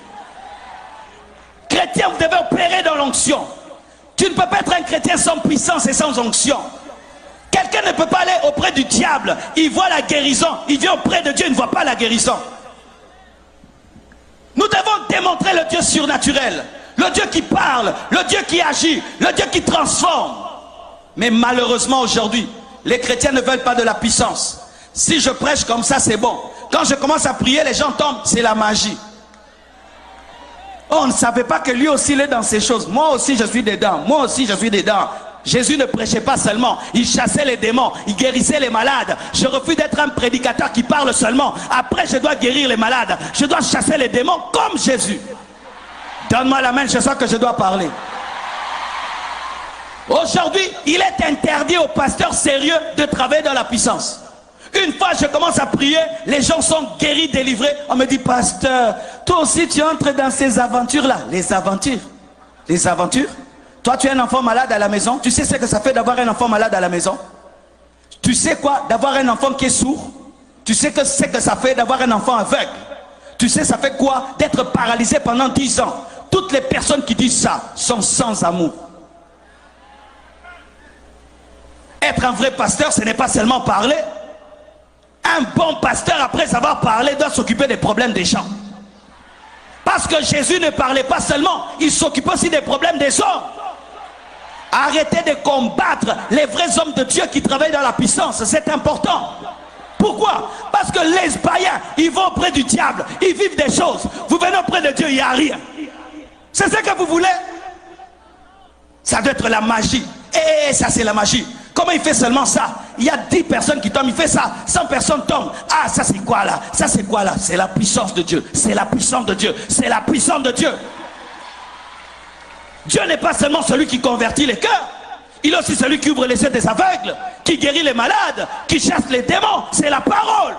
Chrétiens, vous devez opérer dans l'onction. Tu ne peux pas être un chrétien sans puissance et sans onction. Quelqu'un ne peut pas aller auprès du diable. Il voit la guérison. Il vient auprès de Dieu, il ne voit pas la guérison. Nous devons démontrer le Dieu surnaturel. Le Dieu qui parle, le Dieu qui agit, le Dieu qui transforme. Mais malheureusement aujourd'hui, les chrétiens ne veulent pas de la puissance. Si je prêche comme ça, c'est bon. Quand je commence à prier, les gens tombent, c'est la magie. Oh, on ne savait pas que lui aussi il est dans ces choses. Moi aussi je suis dedans. Moi aussi je suis dedans. Jésus ne prêchait pas seulement, il chassait les démons, il guérissait les malades. Je refuse d'être un prédicateur qui parle seulement. Après, je dois guérir les malades. Je dois chasser les démons comme Jésus. Donne-moi la main, je sens que je dois parler. Aujourd'hui, il est interdit aux pasteurs sérieux de travailler dans la puissance. Une fois je commence à prier, les gens sont guéris, délivrés. On me dit, pasteur, toi aussi tu entres dans ces aventures-là. Les aventures? Les aventures? Toi tu es un enfant malade à la maison. Tu sais ce que ça fait d'avoir un enfant malade à la maison? Tu sais quoi d'avoir un enfant qui est sourd? Tu sais que c'est que ça fait d'avoir un enfant aveugle? Tu sais ça fait quoi d'être paralysé pendant 10 ans? Toutes les personnes qui disent ça sont sans amour. Être un vrai pasteur, ce n'est pas seulement parler. Un bon pasteur, après avoir parlé, doit s'occuper des problèmes des gens. Parce que Jésus ne parlait pas seulement, il s'occupait aussi des problèmes des hommes. Arrêtez de combattre les vrais hommes de Dieu qui travaillent dans la puissance, c'est important. Pourquoi? Parce que les païens, ils vont auprès du diable, ils vivent des choses. Vous venez auprès de Dieu, il n'y a rien. C'est ce que vous voulez? Ça doit être la magie. Et ça c'est la magie. Comment il fait seulement ça? Il y a 10 personnes qui tombent, il fait ça, 100 personnes tombent. Ah, ça c'est quoi là? Ça c'est quoi là? C'est la puissance de Dieu. C'est la puissance de Dieu. C'est la puissance de Dieu. Dieu n'est pas seulement celui qui convertit les cœurs. Il est aussi celui qui ouvre les yeux des aveugles, qui guérit les malades, qui chasse les démons. C'est la parole.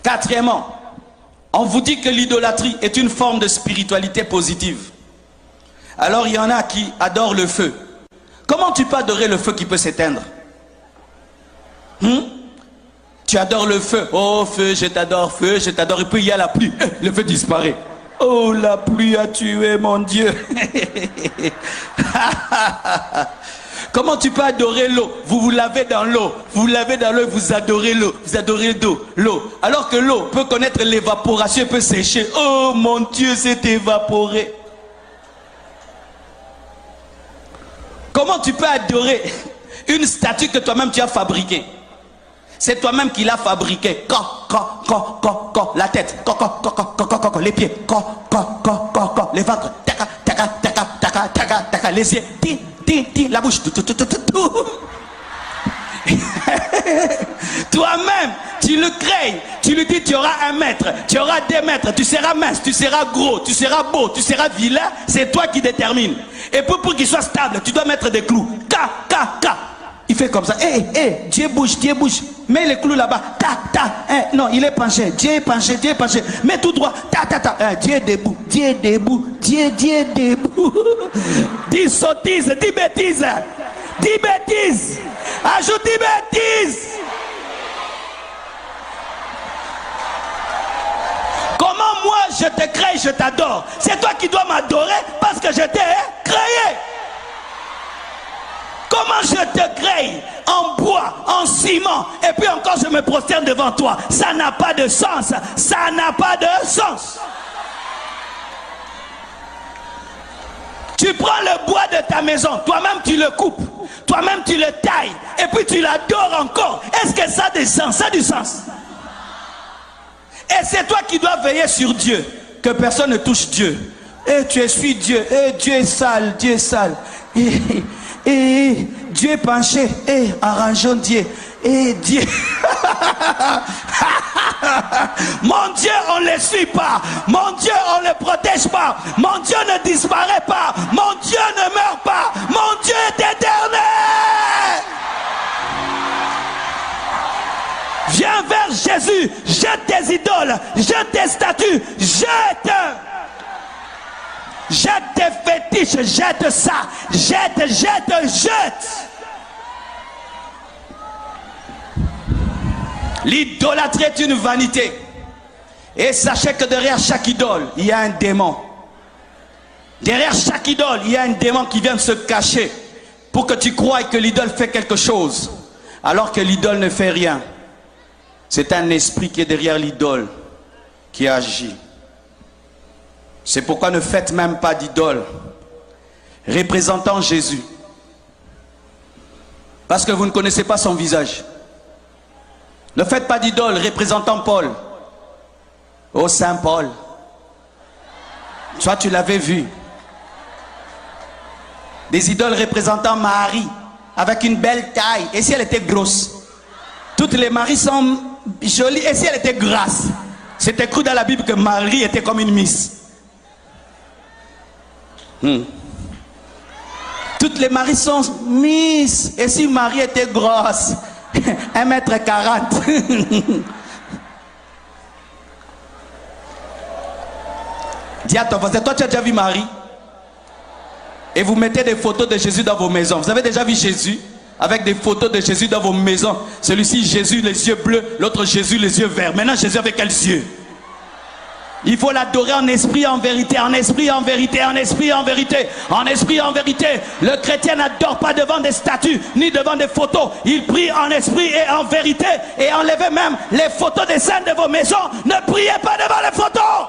Quatrièmement, on vous dit que l'idolâtrie est une forme de spiritualité positive. Alors il y en a qui adorent le feu. Comment tu peux adorer le feu qui peut s'éteindre? Tu adores le feu. Oh feu, je t'adore, et puis il y a la pluie. Le feu disparaît. Oh, la pluie a tué mon Dieu. Comment tu peux adorer l'eau? Vous vous lavez dans l'eau. Vous vous lavez dans l'eau et vous adorez l'eau. Vous adorez l'eau. Alors que l'eau peut connaître l'évaporation et peut sécher. Oh mon Dieu, c'est évaporé. Comment tu peux adorer une statue que toi-même tu as fabriquée? C'est toi-même qui l'as fabriquée. La tête. Les pieds. Les ventres. Les yeux. La bouche. Toi-même, tu le crées. Tu lui dis, tu auras 1 mètre, tu auras 2 mètres, tu seras mince, tu seras gros, tu seras beau, tu seras vilain. C'est toi qui détermine. Et pour qu'il soit stable, tu dois mettre des clous. Il fait comme ça. Dieu bouge. Mets les clous là-bas. Non, il est penché. Dieu est penché. Mets tout droit. Dieu est debout. Dieu est debout. 10 sottises, 10 bêtises. 10 bêtises. Ajoute 10 bêtises. Comment moi je te crée, je t'adore? C'est toi qui dois m'adorer parce que je t'ai créé. Comment je te crée en bois, en ciment, et puis encore je me prosterne devant toi? Ça n'a pas de sens. Ça n'a pas de sens. Tu prends le bois de ta maison, toi-même tu le coupes, toi-même tu le tailles, et puis tu l'adores encore. Est-ce que ça a du sens? Ça a du sens. Et c'est toi qui dois veiller sur Dieu, que personne ne touche Dieu. Et tu essuies Dieu. Et Dieu est sale, Dieu est sale. Et Dieu est penché. Et arrangeons Dieu. Et Dieu. Mon Dieu, on ne le suit pas. Mon Dieu, on ne le protège pas. Mon Dieu ne disparaît pas. Mon Dieu ne meurt pas. Mon Dieu est éternel. Viens vers Jésus. Jette tes idoles. Jette tes statues. Jette. Jette tes fétiches, jette ça, jette. L'idolâtrie est une vanité. Et sachez que derrière chaque idole, il y a un démon. Derrière chaque idole, il y a un démon qui vient se cacher pour que tu croies que l'idole fait quelque chose, alors que l'idole ne fait rien. C'est un esprit qui est derrière l'idole qui agit. C'est pourquoi ne faites même pas d'idole représentant Jésus. Parce que vous ne connaissez pas son visage. Ne faites pas d'idole représentant Paul. Oh Saint Paul. Soit tu l'avais vu. Des idoles représentant Marie, avec une belle taille. Et si elle était grosse? Toutes les Maries sont jolies. Et si elle était grasse? C'est écrit dans la Bible que Marie était comme une miss. Toutes les Maries sont miss. Et si Marie était grosse? 1m40. Dis à ton voisin, toi tu as déjà vu Marie? Et vous mettez des photos de Jésus dans vos maisons. Vous avez déjà vu Jésus avec des photos de Jésus dans vos maisons? Celui-ci, Jésus, les yeux bleus. L'autre, Jésus, les yeux verts. Maintenant, Jésus avec quels yeux? Il faut l'adorer en esprit, en vérité. En esprit, en vérité. En esprit, en vérité. En esprit, en vérité. Le chrétien n'adore pas devant des statues, ni devant des photos. Il prie en esprit et en vérité. Et enlevez même les photos des saints de vos maisons. Ne priez pas devant les photos.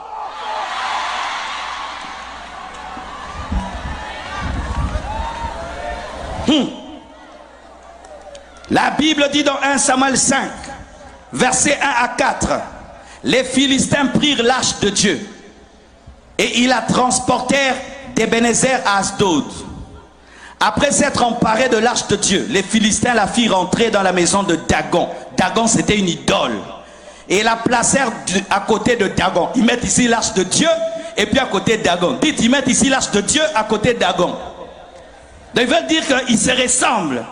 La Bible dit dans 1 Samuel 5, versets 1 à 4, les Philistins prirent l'arche de Dieu et ils la transportèrent d'Ebenezer à Asdod. Après s'être emparés de l'arche de Dieu, les Philistins la firent entrer dans la maison de Dagon. Dagon, c'était une idole. Et la placèrent à côté de Dagon. Ils mettent ici l'arche de Dieu et puis à côté de Dagon. Dites, ils mettent ici l'arche de Dieu à côté de Dagon. Donc, ils veulent dire qu'ils se ressemblent.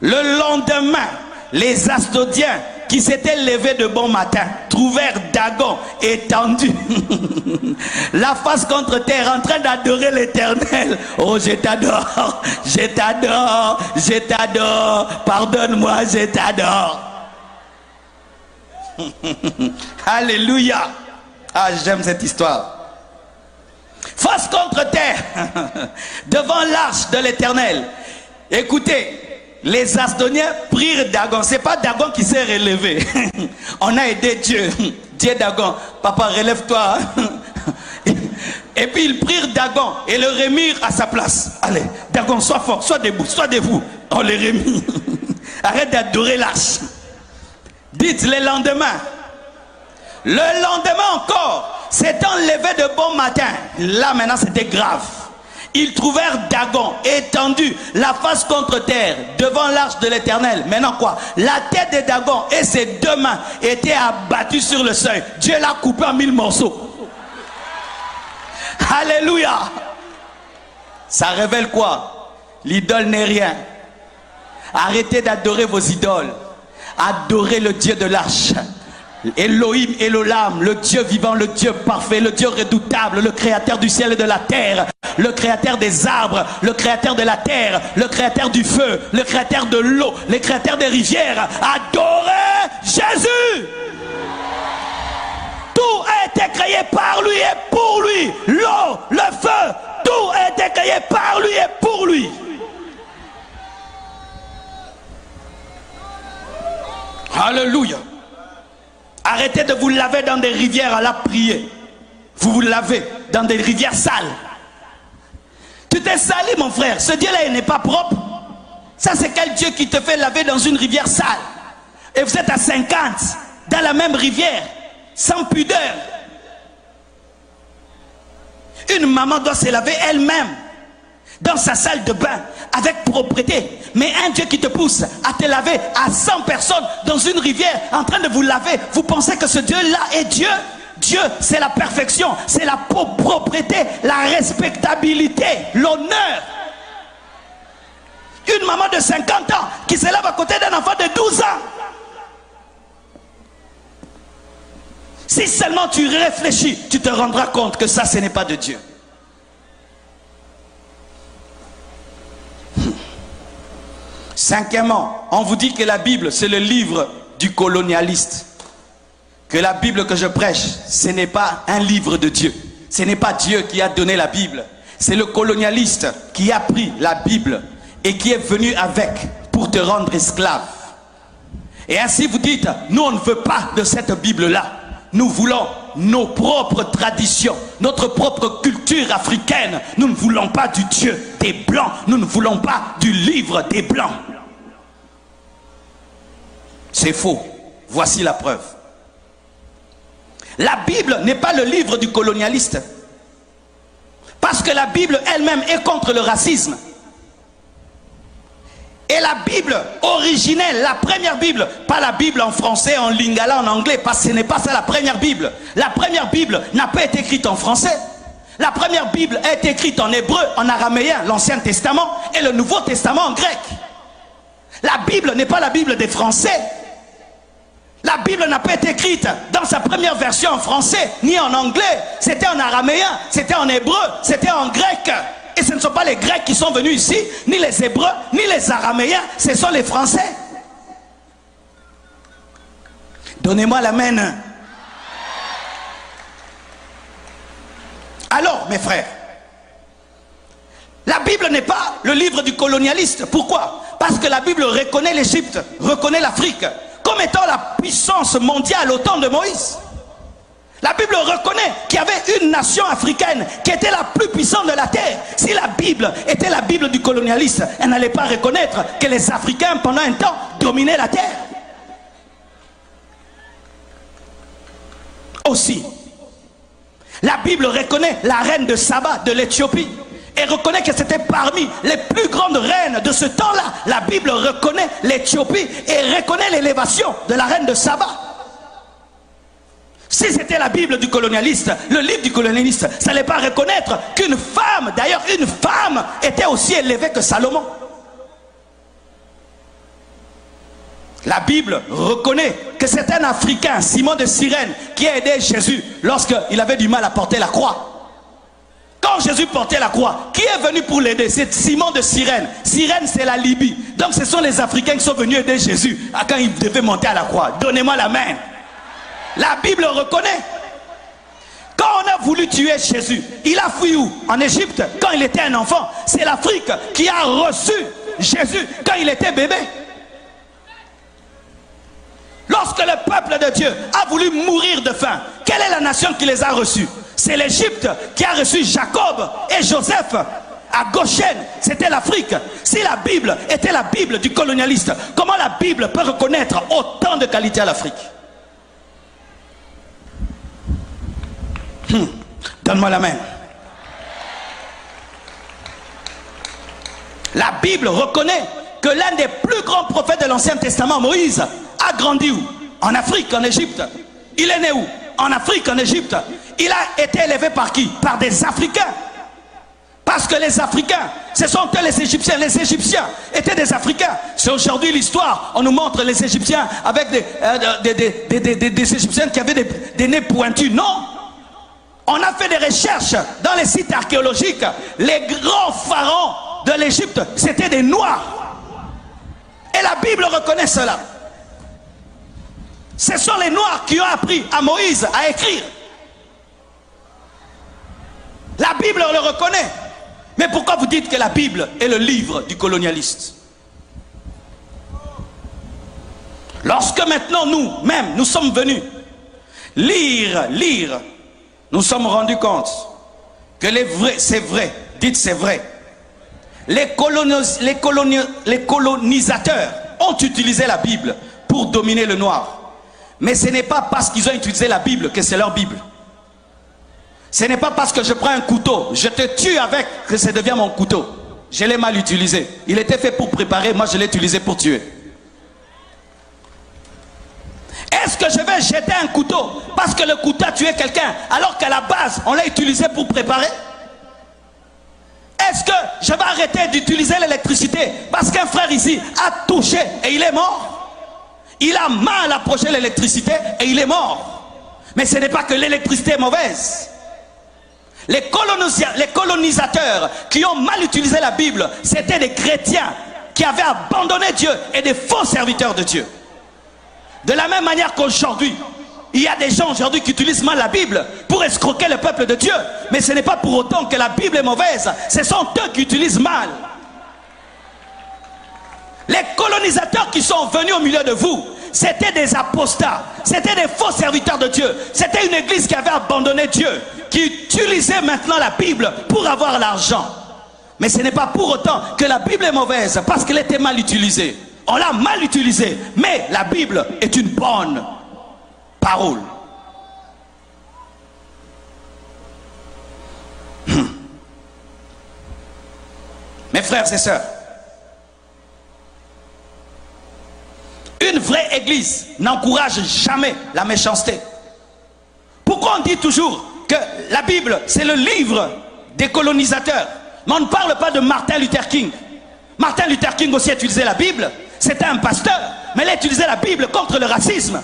Le lendemain, les Asdodiens qui s'étaient levés de bon matin trouvèrent Dagon étendu, la face contre terre, en train d'adorer l'Éternel. Oh, je t'adore, je t'adore, je t'adore, pardonne-moi, je t'adore. Alléluia. Ah, j'aime cette histoire. Face contre terre, devant l'arche de l'Éternel. Écoutez, les Asdoniens prirent Dagon. C'est pas Dagon qui s'est relevé. On a aidé Dieu. Dieu Dagon, papa relève-toi. Et puis ils prirent Dagon et le remirent à sa place. Allez, Dagon, sois fort, sois debout, sois debout. On le remit. Arrête d'adorer l'arche. Dites le lendemain. Le lendemain encore, s'étant levé de bon matin, là maintenant c'était grave. Ils trouvèrent Dagon étendu, la face contre terre, devant l'arche de l'Éternel. Maintenant quoi? La tête de Dagon et ses deux mains étaient abattues sur le seuil. Dieu l'a coupé en 1000 morceaux. Alléluia. Ça révèle quoi? L'idole n'est rien. Arrêtez d'adorer vos idoles. Adorez le Dieu de l'arche. Elohim, Elolam, le Dieu vivant, le Dieu parfait, le Dieu redoutable, le créateur du ciel et de la terre, le créateur des arbres, le créateur de la terre, le créateur du feu, le créateur de l'eau, le créateur des rivières. Adorez Jésus. Tout a été créé par lui et pour lui. L'eau, le feu, tout a été créé par lui et pour lui. Alléluia. Arrêtez de vous laver dans des rivières à la prier. Vous vous lavez dans des rivières sales. Tu t'es sali, mon frère. Ce Dieu-là, il n'est pas propre. Ça, c'est quel Dieu qui te fait laver dans une rivière sale? Et vous êtes à 50 dans la même rivière, sans pudeur. Une maman doit se laver elle-même dans sa salle de bain avec propreté. Mais un Dieu qui te pousse à te laver à 100 personnes dans une rivière en train de vous laver, vous pensez que ce Dieu-là est Dieu? Dieu, c'est la perfection, c'est la propreté, la respectabilité, l'honneur. Une maman de 50 ans qui se lave à côté d'un enfant de 12 ans. Si seulement tu réfléchis, tu te rendras compte que ça, ce n'est pas de Dieu. Cinquièmement, on vous dit que la Bible, c'est le livre du colonialiste. Que la Bible que je prêche, ce n'est pas un livre de Dieu. Ce n'est pas Dieu qui a donné la Bible. C'est le colonialiste qui a pris la Bible et qui est venu avec pour te rendre esclave. Et ainsi vous dites, nous on ne veut pas de cette Bible-là. Nous voulons nos propres traditions, notre propre culture africaine. Nous ne voulons pas du Dieu des Blancs. Nous ne voulons pas du livre des Blancs. C'est faux. Voici la preuve. La Bible n'est pas le livre du colonialiste. Parce que la Bible elle-même est contre le racisme. Et la Bible originelle, la première Bible, pas la Bible en français, en lingala, en anglais, parce que ce n'est pas ça la première Bible. La première Bible n'a pas été écrite en français. La première Bible a été écrite en hébreu, en araméen, l'Ancien Testament, et le Nouveau Testament en grec. La Bible n'est pas la Bible des Français. La Bible n'a pas été écrite dans sa première version en français, ni en anglais. C'était en araméen, c'était en hébreu, c'était en grec. Et ce ne sont pas les Grecs qui sont venus ici, ni les Hébreux, ni les Araméens, ce sont les Français. Donnez-moi l'amen. Alors, mes frères, la Bible n'est pas le livre du colonialiste. Pourquoi? Parce que la Bible reconnaît l'Égypte, reconnaît l'Afrique, comme étant la puissance mondiale au temps de Moïse. La Bible reconnaît qu'il y avait une nation africaine qui était la plus puissante de la terre. Si la Bible était la Bible du colonialiste, elle n'allait pas reconnaître que les Africains, pendant un temps, dominaient la terre. Aussi, la Bible reconnaît la reine de Saba de l'Éthiopie et reconnaît que c'était parmi les plus grandes reines de ce temps-là. La Bible reconnaît l'Éthiopie et reconnaît l'élévation de la reine de Saba. Si c'était la Bible du colonialiste, le livre du colonialiste, ça n'allait pas reconnaître qu'une femme, d'ailleurs une femme, était aussi élevée que Salomon. La Bible reconnaît que c'est un Africain, Simon de Cyrène, qui a aidé Jésus lorsqu'il avait du mal à porter la croix. Quand Jésus portait la croix, qui est venu pour l'aider? C'est Simon de Cyrène. Cyrène, c'est la Libye. Donc ce sont les Africains qui sont venus aider Jésus quand il devait monter à la croix. Donnez-moi la main. La Bible reconnaît. Quand on a voulu tuer Jésus, il a fui où? En Égypte, quand il était un enfant. C'est l'Afrique qui a reçu Jésus quand il était bébé. Lorsque le peuple de Dieu a voulu mourir de faim, quelle est la nation qui les a reçus? C'est l'Égypte qui a reçu Jacob et Joseph à Goshen. C'était l'Afrique. Si la Bible était la Bible du colonialiste, comment la Bible peut reconnaître autant de qualités à l'Afrique? Donne-moi la main. La Bible reconnaît que l'un des plus grands prophètes de l'Ancien Testament, Moïse, a grandi où? En Afrique, en Égypte. Il est né où? En Afrique, en Égypte. Il a été élevé par qui? Par des Africains. Parce que les Africains, ce sont eux les Égyptiens. Les Égyptiens étaient des Africains. C'est aujourd'hui l'histoire. On nous montre les Égyptiens avec des Égyptiens qui avaient des nez pointus. Non. On a fait des recherches dans les sites archéologiques. Les grands pharaons de l'Égypte, c'était des Noirs. Et la Bible reconnaît cela. Ce sont les Noirs qui ont appris à Moïse à écrire. La Bible le reconnaît. Mais pourquoi vous dites que la Bible est le livre du colonialiste? Lorsque maintenant nous-mêmes, nous sommes venus lire, nous sommes rendus compte que c'est vrai, dites c'est vrai. Les colonisateurs ont utilisé la Bible pour dominer le noir. Mais ce n'est pas parce qu'ils ont utilisé la Bible que c'est leur Bible. Ce n'est pas parce que je prends un couteau, je te tue avec, que ça devient mon couteau. Je l'ai mal utilisé. Il était fait pour préparer, moi je l'ai utilisé pour tuer. Est-ce que je vais jeter un couteau parce que le couteau a tué quelqu'un alors qu'à la base on l'a utilisé pour préparer? Est-ce que je vais arrêter d'utiliser l'électricité parce qu'un frère ici a touché et il est mort? Il a mal approché l'électricité et il est mort. Mais ce n'est pas que l'électricité est mauvaise. Les colonisateurs qui ont mal utilisé la Bible, c'était des chrétiens qui avaient abandonné Dieu et des faux serviteurs de Dieu. De la même manière qu'aujourd'hui, il y a des gens aujourd'hui qui utilisent mal la Bible pour escroquer le peuple de Dieu. Mais ce n'est pas pour autant que la Bible est mauvaise. Ce sont eux qui utilisent mal. Les colonisateurs qui sont venus au milieu de vous, c'était des apostats, c'était des faux serviteurs de Dieu. C'était une église qui avait abandonné Dieu, qui utilisait maintenant la Bible pour avoir l'argent. Mais ce n'est pas pour autant que la Bible est mauvaise, parce qu'elle était mal utilisée. On l'a mal utilisée, mais la Bible est une bonne parole. Mes frères et sœurs, une vraie église n'encourage jamais la méchanceté. Pourquoi on dit toujours que la Bible, c'est le livre des colonisateurs? Mais on ne parle pas de Martin Luther King. Martin Luther King aussi utilisait la Bible. C'était un pasteur, mais il a utilisé la Bible contre le racisme.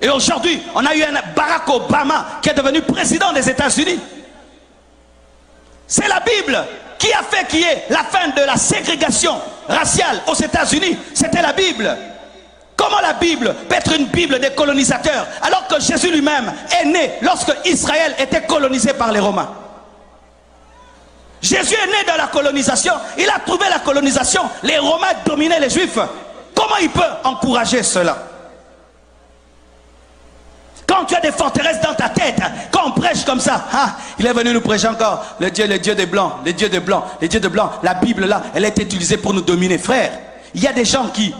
Et aujourd'hui, on a eu un Barack Obama qui est devenu président des États-Unis. C'est la Bible qui a fait qu'il y ait la fin de la ségrégation raciale aux États-Unis. C'était la Bible. Comment la Bible peut être une Bible des colonisateurs alors que Jésus lui-même est né lorsque Israël était colonisé par les Romains? Jésus est né dans la colonisation. Il a trouvé la colonisation. Les Romains dominaient les Juifs. Comment il peut encourager cela? Quand tu as des forteresses dans ta tête, quand on prêche comme ça, il est venu nous prêcher encore le Dieu des Blancs, les dieux des Blancs, les dieux de Blancs. La Bible là, elle est utilisée pour nous dominer. Frère, il y a des gens qui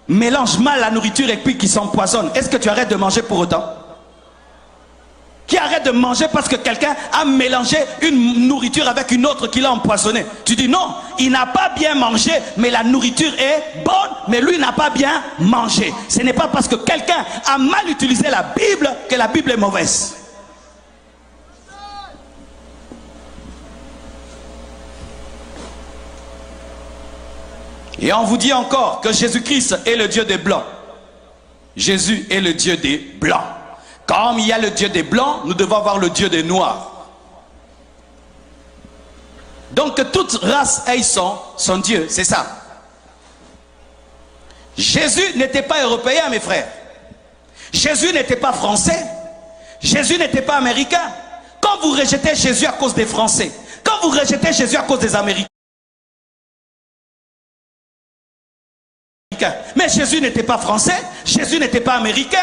mélangent mal la nourriture et puis qui s'empoisonnent. Est-ce que tu arrêtes de manger pour autant? Qui arrête de manger parce que quelqu'un a mélangé une nourriture avec une autre qui l'a empoisonné? Tu dis non, il n'a pas bien mangé, mais la nourriture est bonne, mais lui n'a pas bien mangé. Ce n'est pas parce que quelqu'un a mal utilisé la Bible que la Bible est mauvaise. Et on vous dit encore que Jésus-Christ est le Dieu des Blancs. Jésus est le Dieu des Blancs. Comme il y a le Dieu des Blancs, nous devons avoir le Dieu des Noirs. Donc que toute race ait son Dieu, c'est ça. Jésus n'était pas européen, mes frères. Jésus n'était pas français. Jésus n'était pas américain. Quand vous rejetez Jésus à cause des Français, quand vous rejetez Jésus à cause des Américains, mais Jésus n'était pas français, Jésus n'était pas américain.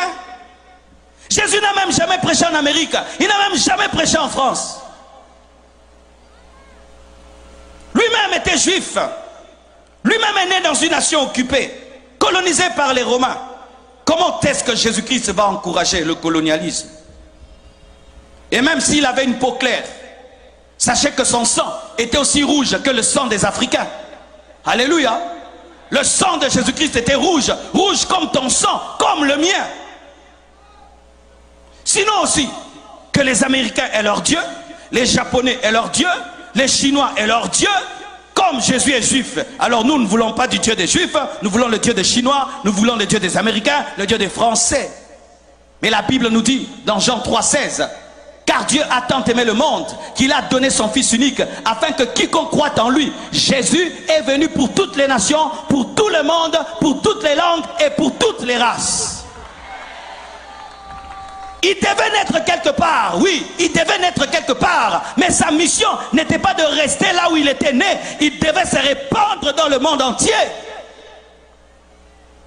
Jésus n'a même jamais prêché en Amérique. Il n'a même jamais prêché en France. Lui-même était juif. Lui-même est né dans une nation occupée, colonisée par les Romains. Comment est-ce que Jésus-Christ va encourager le colonialisme? Et même s'il avait une peau claire, sachez que son sang était aussi rouge que le sang des Africains. Alléluia. Le sang de Jésus-Christ était rouge, rouge comme ton sang, comme le mien. Sinon aussi, que les Américains aient leur Dieu, les Japonais aient leur Dieu, les Chinois aient leur Dieu, comme Jésus est juif. Alors nous ne voulons pas du Dieu des Juifs, nous voulons le Dieu des Chinois, nous voulons le Dieu des Américains, le Dieu des Français. Mais la Bible nous dit, dans Jean 3,16, car Dieu a tant aimé le monde qu'il a donné son Fils unique, afin que quiconque croit en lui, Jésus est venu pour toutes les nations, pour tout le monde, pour toutes les langues et pour toutes les races. Il devait naître quelque part, oui, il devait naître quelque part, mais sa mission n'était pas de rester là où il était né, il devait se répandre dans le monde entier.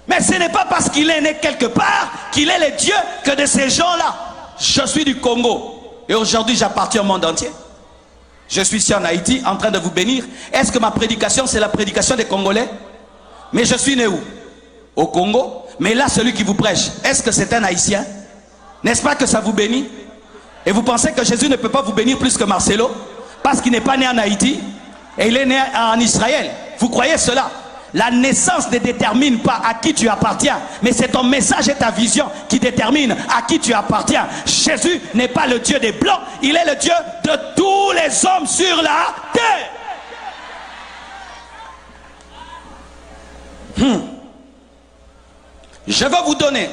Mais ce n'est pas parce qu'il est né quelque part qu'il est le Dieu que de ces gens-là. Je suis du Congo et aujourd'hui j'appartiens au monde entier. Je suis ici en Haïti en train de vous bénir. Est-ce que ma prédication c'est la prédication des Congolais? Mais je suis né où? Au Congo. Mais là celui qui vous prêche, est-ce que c'est un Haïtien? N'est-ce pas que ça vous bénit? Et vous pensez que Jésus ne peut pas vous bénir plus que Marcelo? Parce qu'il n'est pas né en Haïti et il est né en Israël. Vous croyez cela? La naissance ne détermine pas à qui tu appartiens, mais c'est ton message et ta vision qui déterminent à qui tu appartiens. Jésus n'est pas le Dieu des Blancs, il est le Dieu de tous les hommes sur la terre. Je vais vous donner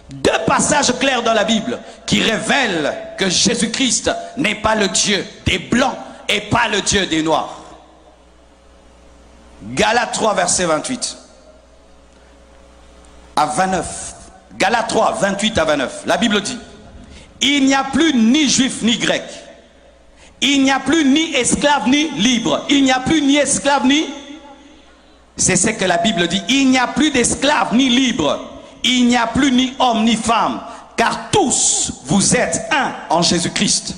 deux passages clairs dans la Bible qui révèlent que Jésus-Christ n'est pas le Dieu des Blancs et pas le Dieu des Noirs. Galates 3, verset 28 à 29. Galates 3, 28 à 29. La Bible dit, il n'y a plus ni juif ni grec. Il n'y a plus ni esclave ni libre. Il n'y a plus ni esclave ni... C'est ce que la Bible dit. Il n'y a plus d'esclave ni libre. Il n'y a plus ni homme ni femme. Car tous vous êtes un en Jésus-Christ.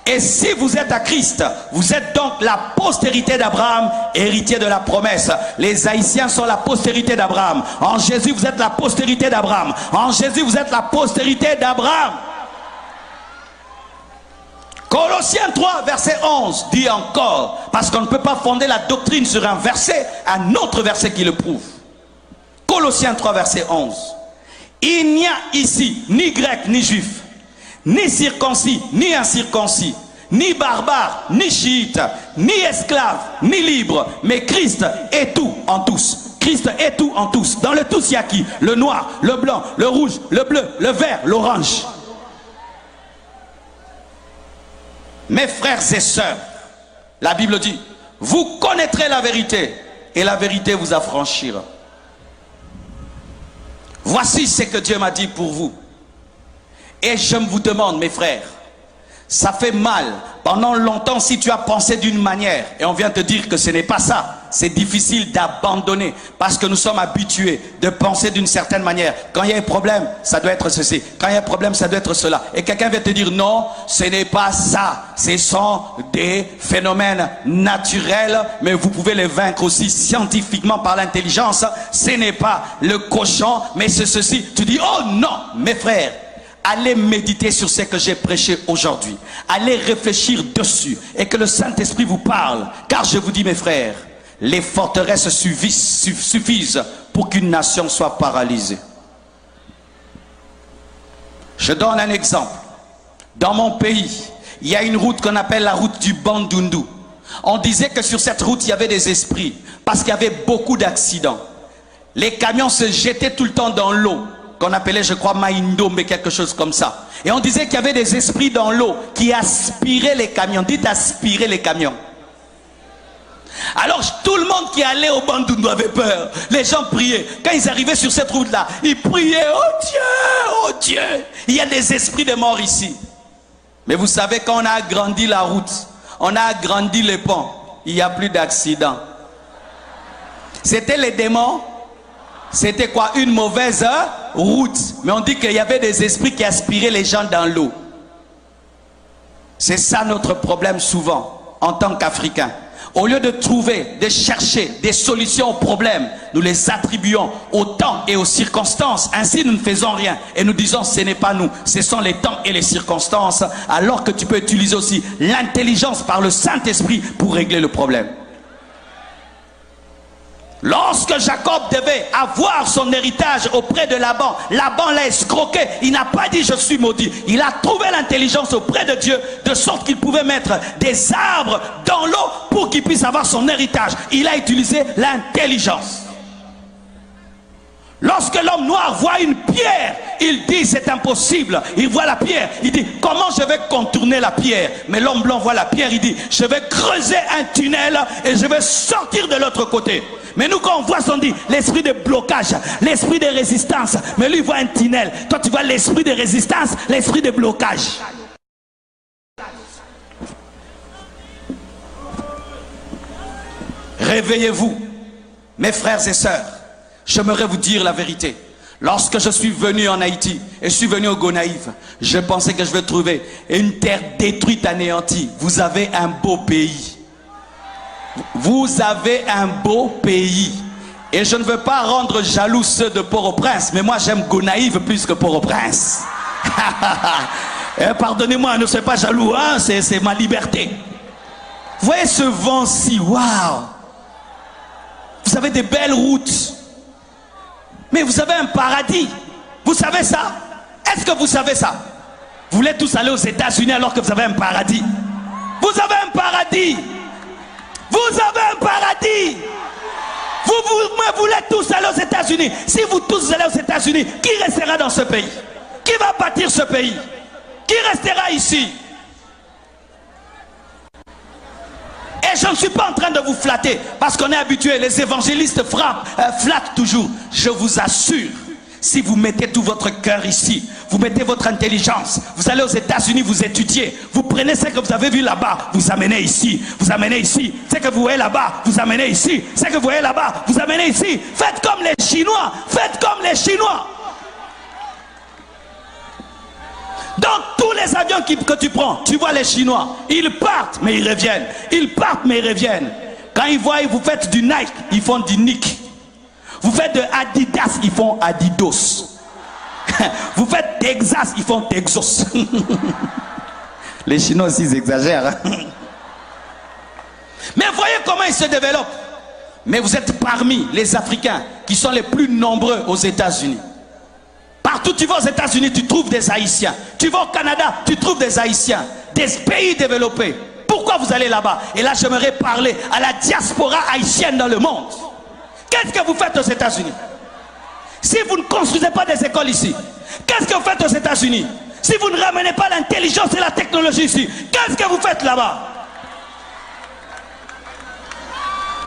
Et si vous êtes à Christ, vous êtes donc la postérité d'Abraham, héritier de la promesse. Les Haïtiens sont la postérité d'Abraham. En Jésus, vous êtes la postérité d'Abraham. En Jésus, vous êtes la postérité d'Abraham. Colossiens 3, verset 11 dit encore, parce qu'on ne peut pas fonder la doctrine sur un verset, un autre verset qui le prouve. Colossiens 3, verset 11. Il n'y a ici ni grec ni juif, ni circoncis ni incirconcis, ni barbare ni chiite, ni esclave ni libre, mais Christ est tout en tous. Christ est tout en tous. Dans le tous, il y a qui? Le noir, le blanc, le rouge, le bleu, le vert, l'orange. Mes frères et sœurs, la Bible dit, vous connaîtrez la vérité et la vérité vous affranchira. Voici ce que Dieu m'a dit pour vous. Et je vous demande, mes frères, ça fait mal. Pendant longtemps, si tu as pensé d'une manière et on vient te dire que ce n'est pas ça, c'est difficile d'abandonner parce que nous sommes habitués de penser d'une certaine manière. Quand il y a un problème, ça doit être ceci. Quand il y a un problème, ça doit être cela. Et quelqu'un vient te dire non, ce n'est pas ça. Ce sont des phénomènes naturels, mais vous pouvez les vaincre aussi scientifiquement par l'intelligence. Ce n'est pas le cochon, mais c'est ceci. Tu dis oh non, mes frères. Allez méditer sur ce que j'ai prêché aujourd'hui. Allez réfléchir dessus et que le Saint-Esprit vous parle. Car je vous dis mes frères, les forteresses suffisent pour qu'une nation soit paralysée. Je donne un exemple. Dans mon pays, il y a une route qu'on appelle la route du Bandundu. On disait que sur cette route, il y avait des esprits parce qu'il y avait beaucoup d'accidents. Les camions se jetaient tout le temps dans l'eau, qu'on appelait, je crois, Maindo, mais quelque chose comme ça. Et on disait qu'il y avait des esprits dans l'eau qui aspiraient les camions. Dites aspirer les camions. Alors tout le monde qui allait au Bandundu avait peur. Les gens priaient. Quand ils arrivaient sur cette route-là, ils priaient, oh Dieu, oh Dieu. Il y a des esprits de mort ici. Mais vous savez, quand on a agrandi la route, on a agrandi les ponts, il n'y a plus d'accidents. C'était les démons. C'était quoi? Une mauvaise route. Mais on dit qu'il y avait des esprits qui aspiraient les gens dans l'eau. C'est ça notre problème souvent, en tant qu'Africains. Au lieu de trouver, de chercher des solutions aux problèmes, nous les attribuons au temps et aux circonstances. Ainsi, nous ne faisons rien. Et nous disons, ce n'est pas nous, ce sont les temps et les circonstances. Alors que tu peux utiliser aussi l'intelligence par le Saint-Esprit pour régler le problème. Lorsque Jacob devait avoir son héritage auprès de Laban, Laban l'a escroqué. Il n'a pas dit je suis maudit. Il a trouvé l'intelligence auprès de Dieu de sorte qu'il pouvait mettre des arbres dans l'eau pour qu'il puisse avoir son héritage. Il a utilisé l'intelligence. Lorsque l'homme noir voit une pierre, il dit c'est impossible. Il voit la pierre, il dit comment je vais contourner la pierre? Mais l'homme blanc voit la pierre, il dit je vais creuser un tunnel et je vais sortir de l'autre côté. Mais nous quand on voit ça, on dit l'esprit de blocage, l'esprit de résistance. Mais lui il voit un tunnel. Toi tu vois l'esprit de résistance, l'esprit de blocage. Réveillez-vous, mes frères et sœurs. J'aimerais vous dire la vérité. Lorsque je suis venu en Haïti et je suis venu au Gonaïve, je pensais que je vais trouver une terre détruite, anéantie. Vous avez un beau pays. Vous avez un beau pays. Et je ne veux pas rendre jaloux ceux de Port-au-Prince, mais moi j'aime Gonaïve plus que Port-au-Prince. Pardonnez-moi, ne soyez pas jaloux, hein? C'est ma liberté. Vous voyez ce vent-ci, waouh! Vous avez des belles routes. Mais vous avez un paradis. Vous savez ça? Est-ce que vous savez ça? Vous voulez tous aller aux États-Unis alors que vous avez un paradis? Vous avez un paradis. Vous avez un paradis. Vous voulez tous aller aux États-Unis. Si vous tous allez aux États-Unis, qui restera dans ce pays? Qui va bâtir ce pays? Qui restera ici? Et je ne suis pas en train de vous flatter parce qu'on est habitué, les évangélistes flattent toujours. Je vous assure, si vous mettez tout votre cœur ici, vous mettez votre intelligence, vous allez aux États-Unis, vous étudiez, vous prenez ce que vous avez vu là-bas, vous amenez ici, vous amenez ici, ce que vous voyez là-bas, vous amenez ici, ce que vous voyez là-bas, vous amenez ici. Faites comme les Chinois, faites comme les Chinois. Dans tous les avions que tu prends, tu vois les Chinois, ils partent mais ils reviennent, ils partent mais ils reviennent. Quand ils voient, vous faites du Nike, ils font du Nike. Vous faites de Adidas, ils font Adidas. Vous faites Texas, ils font Texas. Les Chinois aussi, ils exagèrent. Mais voyez comment ils se développent. Mais vous êtes parmi les Africains qui sont les plus nombreux aux États-Unis. Partout tu vas aux États-Unis, tu trouves des Haïtiens. Tu vas au Canada, tu trouves des Haïtiens. Des pays développés. Pourquoi vous allez là-bas? Et là, j'aimerais parler à la diaspora haïtienne dans le monde. Qu'est-ce que vous faites aux États-Unis? Si vous ne construisez pas des écoles ici, qu'est-ce que vous faites aux États-Unis? Si vous ne ramenez pas l'intelligence et la technologie ici, qu'est-ce que vous faites là-bas?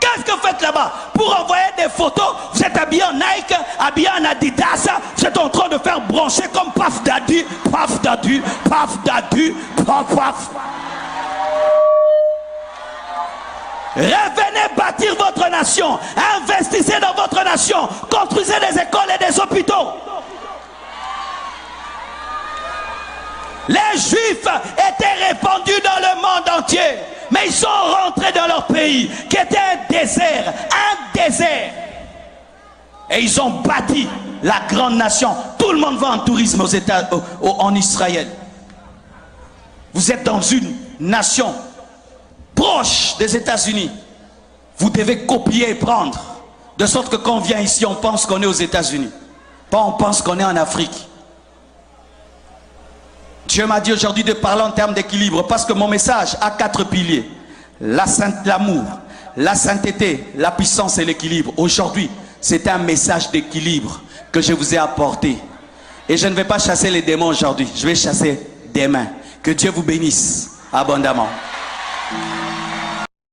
Qu'est-ce que vous faites là-bas? Pour envoyer des photos, vous êtes habillé en Nike, habillé en Adidas, vous êtes en train de faire brancher comme paf dadu, paf dadu, paf dadu, paf paf. Revenez bâtir votre nation, investissez dans votre nation, construisez des écoles et des hôpitaux. Les Juifs étaient répandus dans le monde entier, mais ils sont rentrés dans leur pays, qui était un désert, et ils ont bâti la grande nation. Tout le monde va en tourisme en Israël. Vous êtes dans une nation proche des États-Unis. Vous devez copier et prendre, de sorte que quand on vient ici, on pense qu'on est aux États-Unis, pas on pense qu'on est en Afrique. Dieu m'a dit aujourd'hui de parler en termes d'équilibre, parce que mon message a 4 piliers. L'amour, la sainteté, la puissance et l'équilibre. Aujourd'hui, c'est un message d'équilibre que je vous ai apporté. Et je ne vais pas chasser les démons aujourd'hui, je vais chasser des mains. Que Dieu vous bénisse abondamment.